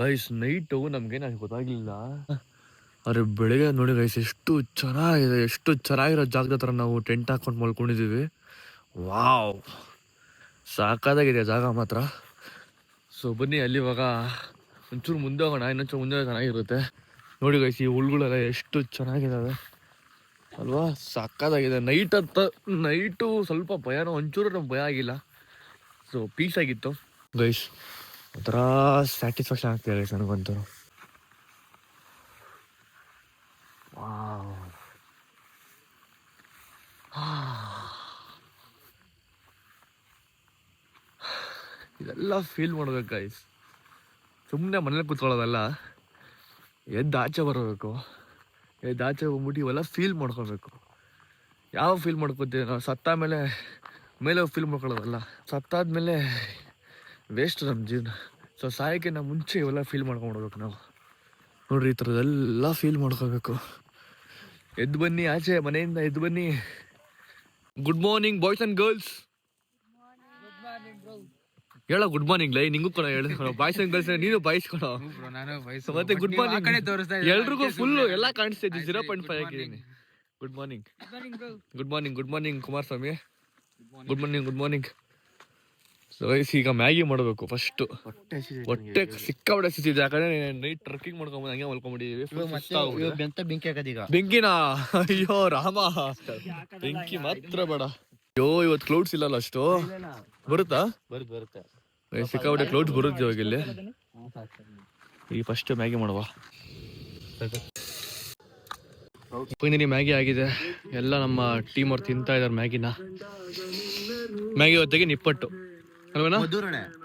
ಗೈಸ್ ನೈಟು ನಮ್ಗೆ ನನಗೆ ಗೊತ್ತಾಗ್ಲಿಲ್ಲ, ಆದರೆ ಬೆಳಗ್ಗೆ ನೋಡಿ ಗೈಸ್ ಎಷ್ಟು ಚೆನ್ನಾಗಿರೋ ಜಾಗದ ಹತ್ರ ನಾವು ಟೆಂಟ್ ಹಾಕೊಂಡು ಮಲ್ಕೊಂಡಿದ್ದೀವಿ. ವಾವ್, ಸಾಕಾಗಿದೆ ಜಾಗ ಮಾತ್ರ. ಸೊ ಬನ್ನಿ ಅಲ್ಲಿ ಇವಾಗ ಒಂಚೂರು ಮುಂದೆ ಹೋಗೋಣ. ಇನ್ನೊಂಚೂರು ಮುಂದೆ ಚೆನ್ನಾಗಿರುತ್ತೆ. ನೋಡಿ ಗೈಸ್ ಈ ಹುಳುಗಳೆಲ್ಲ ಎಷ್ಟು ಚೆನ್ನಾಗಿದ್ದಾವೆ ಅಲ್ವಾ, ಸಾಕಾಗಿದೆ. ನೈಟು ಸ್ವಲ್ಪ ಭಯನೋ, ಒಂಚೂರು ನಮ್ಗೆ ಭಯ ಆಗಿಲ್ಲ. ಸೊ ಪೀಸ್ ಆಗಿತ್ತು ಗೈಸ್, ಒಂಥರ ಸ್ಯಾಟಿಸ್ಫ್ಯಾಕ್ಷನ್ ಆಗ್ತಿದೆ ಗೈಸ್ ನನಗಂತೂ. ಇವೆಲ್ಲ ಫೀಲ್ ಮಾಡ್ಬೇಕು ಗೈಸ್. ಸುಮ್ಮನೆ ಮನೇಲಿ ಕೂತ್ಕೊಳ್ಳೋದಲ್ಲ, ಎದ್ದು ಆಚೆ ಬರಬೇಕು. ಎದ್ದು ಆಚೆ ಹೋಗ್ಬಿಟ್ಟು ಇವೆಲ್ಲ ಫೀಲ್ ಮಾಡ್ಕೊಬೇಕು. ಯಾವ ಫೀಲ್ ಮಾಡ್ಕೊತೀವಿ ನಾವು? ಸತ್ತ ಮೇಲೆ ಫೀಲ್ ಮಾಡ್ಕೊಳ್ಳೋದಲ್ಲ. ಸತ್ತಾದ್ಮೇಲೆ ವೇಸ್ಟ್ ನಮ್ಮ ಜೀವನ. ಸೊ ಸಾಯೋಕ್ಕೆ ನಾವು ಮುಂಚೆ ಇವೆಲ್ಲ ಫೀಲ್ ಮಾಡ್ಕೊಂಡ್ಬಿಡ್ಬೇಕು ನಾವು. ನೋಡ್ರಿ, ಈ ಥರದ್ದೆಲ್ಲ ಫೀಲ್ ಮಾಡ್ಕೋಬೇಕು. ಎದ್ದು ಬನ್ನಿ ಆಚೆ, ಮನೆಯಿಂದ ಎದ್ದು ಬನ್ನಿ. Good morning boys and girls. ಹೇಳ ಗುಡ್ ಮಾರ್ನಿಂಗ್. ಲೈ ನಿಂಗೂ ಕೂಡ ಹೇಳ. ಬಾಯ್ಸ್ ಆ್ಯಂಡ್ ಗರ್ಲ್ಸ್ ನೀನು ಬಾಯ್ಸ್ ಕೊಡ. ಮತ್ತೆ ಗುಡ್ ಮಾರ್ನಿಂಗ್ ಎಲ್ರಿಗೂ ಫುಲ್ ಎಲ್ಲ ಕಾಣಿಸ್ತಾ ಇದ್ದೀವಿ. 0.5 ಹಾಕಿದ್ದೀನಿ. Good morning, good morning, good morning Kumaraswamy. Good morning, good morning. So ಈಗ ಮ್ಯಾಗಿ ಮಾಡಬೇಕು ಫಸ್ಟ್. ಹೊಟ್ಟೆ ಸಿಕ್ಕಾಬಿಟ್ಟೆ ಸಿಕ್ಕಿದೆ, ಯಾಕಂದ್ರೆ ನೈಟ್ ಟ್ರಕ್ಕಿಂಗ್ ಮಾಡ್ಕೊಂಬಂದು ಹಂಗೆ ಮಲ್ಕೊಂಬಿಟ್ಟಿದ್ದೀವಿ. ಬೆಂಕಿನಾ? ಅಯ್ಯೋ ರಾಮ, ಬೆಂಕಿ ಮಾತ್ರ ಬೇಡ. ಅಯ್ಯೋ ಇವತ್ತು ಕ್ಲೌಡ್ಸ್ ಇಲ್ಲಲ್ಲ ಅಷ್ಟು. ಬರುತ್ತಾ? ಬರುತ್ತೆ. ಸಿಕ್ಕಾಬಿಟ್ಟೆ ಕ್ಲೌಡ್ಸ್ ಬರುತ್ತೆ ಇವಾಗ ಇಲ್ಲಿ. ಈಗ ಫಸ್ಟ್ ಮ್ಯಾಗಿ ಮಾಡುವ. ಮ್ಯಾಗಿ ಆಗಿದೆ. ಎಲ್ಲ ನಮ್ಮ ಟೀಮ್ ಅವ್ರು ತಿಂತಾ ಇದಾರೆ ಮ್ಯಾಗಿನ. ಮ್ಯಾಗಿ ಹೊತ್ತಿಗೆ ನಿಪ್ಪಟ್ಟು ಅಲ್ವೇನಾ?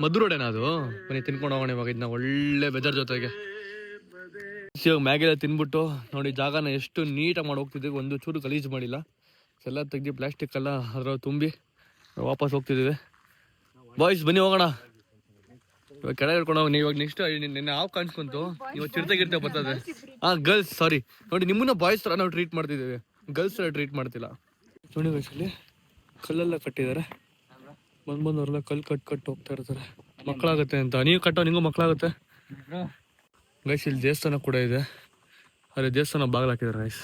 ಮಧುರೊಡೆನಾ ಅದು? ಬನ್ನಿ ತಿನ್ಕೊಂಡು ಹೋಗೋಣ ಇವಾಗ ಇದನ್ನ ಒಳ್ಳೆ ವೆದರ್ ಜೊತೆಗೆ. ಇವಾಗ ಮ್ಯಾಗಿ ಎಲ್ಲ ತಿನ್ಬಿಟ್ಟು ನೋಡಿ ಜಾಗನ ಎಷ್ಟು ನೀಟಾಗಿ ಮಾಡಿ ಹೋಗ್ತಿದ್ದೀವಿ. ಒಂದು ಚೂರು ಗಲೀಜು ಮಾಡಿಲ್ಲ. ಎಲ್ಲ ತೆಗ್ದು ಪ್ಲಾಸ್ಟಿಕ್ ಎಲ್ಲ ಅದ್ರಲ್ಲಿ ತುಂಬಿ ವಾಪಸ್ ಹೋಗ್ತಿದ್ದೀವಿ. ಬಾಯ್ಸ್ ಬನ್ನಿ ಹೋಗೋಣ. ಇವಾಗ ಕೆಳಗೆ ಹಿಡ್ಕೊಂಡು ಹೋಗಿ. ಇವಾಗ ನೆಕ್ಸ್ಟ್ ನಿನ್ನೆ ಹಾವು ಕಾಣಿಸ್ಕೊಂತು. ಇವಾಗ ಚಿರ್ತೆಗಿರ್ತೆ ಬರ್ತದೆ. ಗರ್ಲ್ಸ್ ಸಾರಿ ನೋಡಿ, ನಿಮ್ಮನ್ನ ಬಾಯ್ಸ್ ಥರ ನಾವು ಟ್ರೀಟ್ ಮಾಡ್ತಿದ್ದೀವಿ, ಗರ್ಲ್ಸ್ ಥರ ಟ್ರೀಟ್ ಮಾಡ್ತಿಲ್ಲ. ನೋಡಿ ವಯಸ್ಸಲ್ಲಿ ಕಲ್ಲೆಲ್ಲ ಕಟ್ಟಿದ್ದಾರೆ. ಬಂದವರೆಲ್ಲ ಕಲ್ಲು ಕಟ್ಟು ಹೋಗ್ತಾ ಇರ್ತಾರೆ. ಮಕ್ಕಳಾಗುತ್ತೆ ಅಂತ. ನೀವು ಕಟ್ಟೋ ನಿಂಗೂ ಮಕ್ಕಳಾಗುತ್ತೆ ಗೈಸ್. ಇಲ್ಲಿ ದೇವಸ್ಥಾನ ಕೂಡ ಇದೆ. ಅದೇ ದೇವಸ್ಥಾನ ಬಾಗಿಲು ಹಾಕಿದ್ದಾರೆ ಗೈಸ್.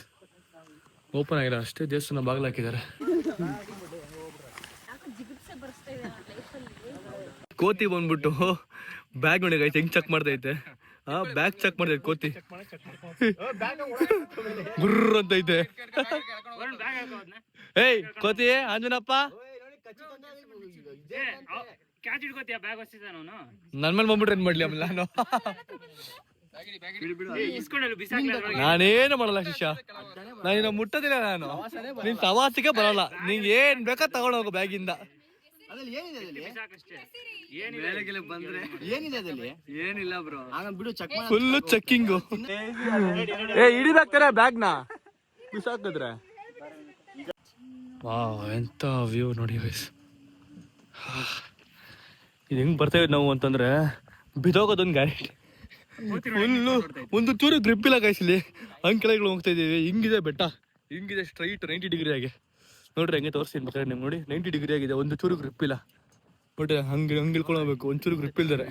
ಓಪನ್ ಆಗಿಲ್ಲ ಅಷ್ಟೇ, ದೇವಸ್ಥಾನ ಬಾಗಿಲು ಹಾಕಿದ್ದಾರೆ. ಕೋತಿ ಬಂದ್ಬಿಟ್ಟು ಬ್ಯಾಗ್ ನೋಡಿ ಗೈಸ್ ಹೆಂಗ್ ಚೆಕ್ ಮಾಡ್ತೈತೆ. ಬ್ಯಾಗ್ ಚೆಕ್ ಮಾಡ್ತೈತೆ ಕೋತಿ. ಗುರ್ರ ಅಂತ ಐತೆ. ಏಯ್ ಕೋತಿ ಅಂಜನಪ್ಪ, ನನ್ ಮೇಲೆ ಬಂದ್ಬಿಟ್ರೆ ಏನ್ ಮಾಡ್ಲಿ ಆಮೇಲೆ ನಾನು? ನಾನೇನು ಮಾಡಲ್ಲ ಶಿಷ್ಯ, ನಾನು ಮುಟ್ಟೋದಿಲ್ಲ. ನಾನು ನಿನ್ ಸವಾಸಿಗೆ ಬರಲ್ಲ. ನಿಂಗೆ ಏನ್ ಬೇಕಾ ತಗೊಂಡು ಹೋಗು ಬ್ಯಾಗಿಂದ. Full checking. ಹಿಡಿದಾಕ್ತಾರೆ ಬ್ಯಾಗ್ನ ಬಿಸಾಕಿದ್ರೆ. ವಾವ್, ಎಂತ ವ್ಯೂ ನೋಡಿ ಗೈಸ್. ಇದು ಹೆಂಗ್ ಬರ್ತೇವೆ ನಾವು ಅಂತಂದ್ರೆ ಬಿದೋಗೋದೊಂದು ಗ್ಯಾರಂಟಿ. ಫುಲ್ಲು ಒಂದು ಚೂರು ಗ್ರಿಪ್ ಇಲ್ಲ ಗೈಸ್. ಇಲ್ಲಿ ಹಂಗೆ ಕೆಳಗೆ ಹೋಗ್ತಾ ಇದೀವಿ. ಹಿಂಗಿದೆ ಬೆಟ್ಟ, ಹಿಂಗಿದೆ ಸ್ಟ್ರೈಟ್ 90 ಡಿಗ್ರಿ ಆಗಿ. ನೋಡ್ರಿ ಹಂಗೆ ತೋರಿಸ್ತೀನಿ ಬೇಕಾದ್ರೆ ನಿಮ್ಗೆ. ನೋಡಿ 90 ಡಿಗ್ರಿ ಆಗಿದೆ, ಒಂದು ಚೂರು ಗ್ರಿಪ್ ಇಲ್ಲ. ಬಟ್ ಹಂಗೆ ಇಳ್ಕೊಂಡು ಹೋಗ್ಬೇಕು, ಒಂಚೂರು ಗ್ರಿಪ್ ಇಲ್ದಾರೆ.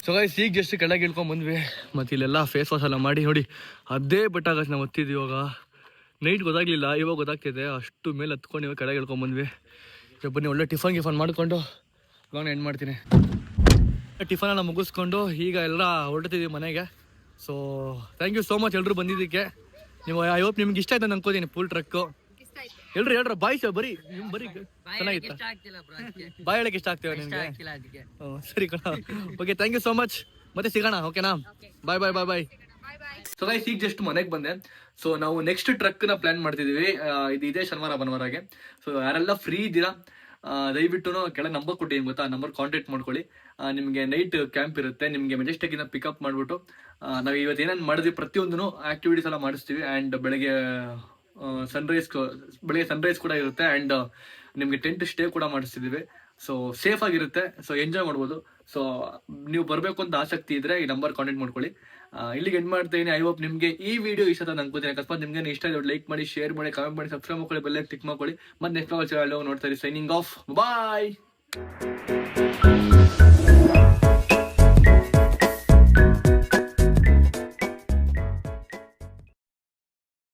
ಸೊ ಗೈಸ್ ಈಗ ಜಸ್ಟ್ ಕೆಳಗೆ ಇಳ್ಕೊಂಡ್ ಬಂದ್ವಿ. ಮತ್ತೆ ಇಲ್ಲೆಲ್ಲ ಫೇಸ್ ವಾಶ್ ಎಲ್ಲ ಮಾಡಿ ನೋಡಿ ಅದೇ ಬೆಟ್ಟ ಗೈಸ್ ನಾವು ಹತ್ತಿದ್ವಿ. ಇವಾಗ ನೈಟ್ ಗೊತ್ತಾಗ್ಲಿಲ್ಲ, ಇವಾಗ ಗೊತ್ತಾಗ್ತಿದೆ. ಅಷ್ಟು ಮೇಲೆ ಹತ್ಕೊಂಡು ಇವಾಗ ಕೆಳಗೆ ಇಳ್ಕೊಂಡ್ ಬಂದ್ವಿ. ಬನ್ನಿ ಒಳ್ಳೆ ಟಿಫನ್ ಮಾಡಿಕೊಂಡು ಇವಾಗ ಎಂಡ್ ಮಾಡ್ತೀನಿ. ಟಿಫನೆಲ್ಲ ಮುಗಿಸ್ಕೊಂಡು ಈಗ ಎಲ್ಲ ಹೊರಡ್ತಿದ್ದೀವಿ ಮನೆಗೆ. So thank you so much ಎಲ್ರು ಬಂದಿದ್ದಕ್ಕೆ. ನೀವು ಐ ಹೋಪ್ ನಿಮ್ಗೆ ಇಷ್ಟ ಆಯ್ತು ಅನ್ಕೋತೀನಿ ಫುಲ್ ಟ್ರಕ್. ಹೇಳ್ರಿ ಬಾಯ್ ಬರೀ ಬರೀ ಚೆನ್ನಾಗಿತ್ತು. ಬಾಯ್ ಹೇಳಕ್ಕೆ ಇಷ್ಟ ಆಗ್ತೇವೆ ನಿಮ್ಗೆ? ಸರಿ ಕಣ. Okay thank you so much. ಮತ್ತೆ ಸಿಗೋಣ. ಓಕೆನಾ? Bye bye bye bye. So guys ಈಗ ಜಸ್ಟ್ ಮನೆಗೆ ಬಂದೆ. ಸೊ ನಾವು ನೆಕ್ಸ್ಟ್ ಟ್ರಕ್ನ ಪ್ಲಾನ್ ಮಾಡ್ತಿದ್ದೀವಿ. ಇದು ಇದೇ ಶನಿವಾರ ಭಾನುವಾರಗೆ. ಸೊ ಯಾರೆಲ್ಲ ಫ್ರೀ ಇದ್ದೀರಾ ದಯವಿಟ್ಟು ಕೆಳಗೆ ನಂಬರ್ ಕೊಟ್ಟಿದ್ದೀನಿ ಗೊತ್ತಾ, ನಂಬರ್ ಕಾಂಟ್ಯಾಕ್ಟ್ ಮಾಡ್ಕೊಳ್ಳಿ. ನಿಮಗೆ ನೈಟ್ ಕ್ಯಾಂಪ್ ಇರುತ್ತೆ. ನಿಮಗೆ ಮೆಜೆಸ್ಟಿಕ್ಕಿಂದ ಪಿಕಪ್ ಮಾಡಿಬಿಟ್ಟು ನಾವು ಇವತ್ತು ಏನೇನು ಮಾಡಿದ್ವಿ ಪ್ರತಿಯೊಂದೂ ಆ್ಯಕ್ಟಿವಿಟೀಸ್ ಎಲ್ಲ ಮಾಡಿಸ್ತೀವಿ. ಆ್ಯಂಡ್ ಬೆಳಗ್ಗೆ ಸನ್ರೈಸ್ ಕೂಡ ಇರುತ್ತೆ. ಆ್ಯಂಡ್ ನಿಮಗೆ ಟೆಂಟ್ ಸ್ಟೇ ಕೂಡ ಮಾಡಿಸ್ತಿದ್ದೀವಿ. ಸೊ ಸೇಫ್ ಆಗಿರುತ್ತೆ. ಸೊ ಎಂಜಾಯ್ ಮಾಡ್ಬೋದು. ಸೊ ನೀವು ಬರಬೇಕು ಅಂತ ಆಸಕ್ತಿ ಇದ್ರೆ ಈ ನಂಬರ್ ಕಾಂಟ್ಯಾಕ್ಟ್ ಮಾಡ್ಕೊಳ್ಳಿ. ಇಲ್ಲಿಗೆ ಎಂಡ್ ಮಾಡ್ತೀನಿ. ಐ ಹೋಪ್ ನಿಮಗೆ ಈ ವಿಡಿಯೋ ಇಷ್ಟ ಅಂತ ಅನ್ಕೋತೀನಿ. ಅಕಸ್ಮಾತ್ ನಿಮ್ಗೆ ಇಷ್ಟ ಆದ್ರೆ ಲೈಕ್ ಮಾಡಿ, ಶೇರ್ ಮಾಡಿ, ಕಾಮೆಂಟ್ ಮಾಡಿ, ಸಬ್ಸ್ಕ್ರೈಬ್ ಮಾಡ್ಕೊಳ್ಳಿ, ಬೆಲ್ ಕ್ಲಿಕ್ ಮಾಡ್ಕೊಳ್ಳಿ. ಮತ್ತೆ ನೆಕ್ಸ್ಟ್ ನೋಡ್ತಾ ಇರಿ. Signing off. ಬಾಯ್.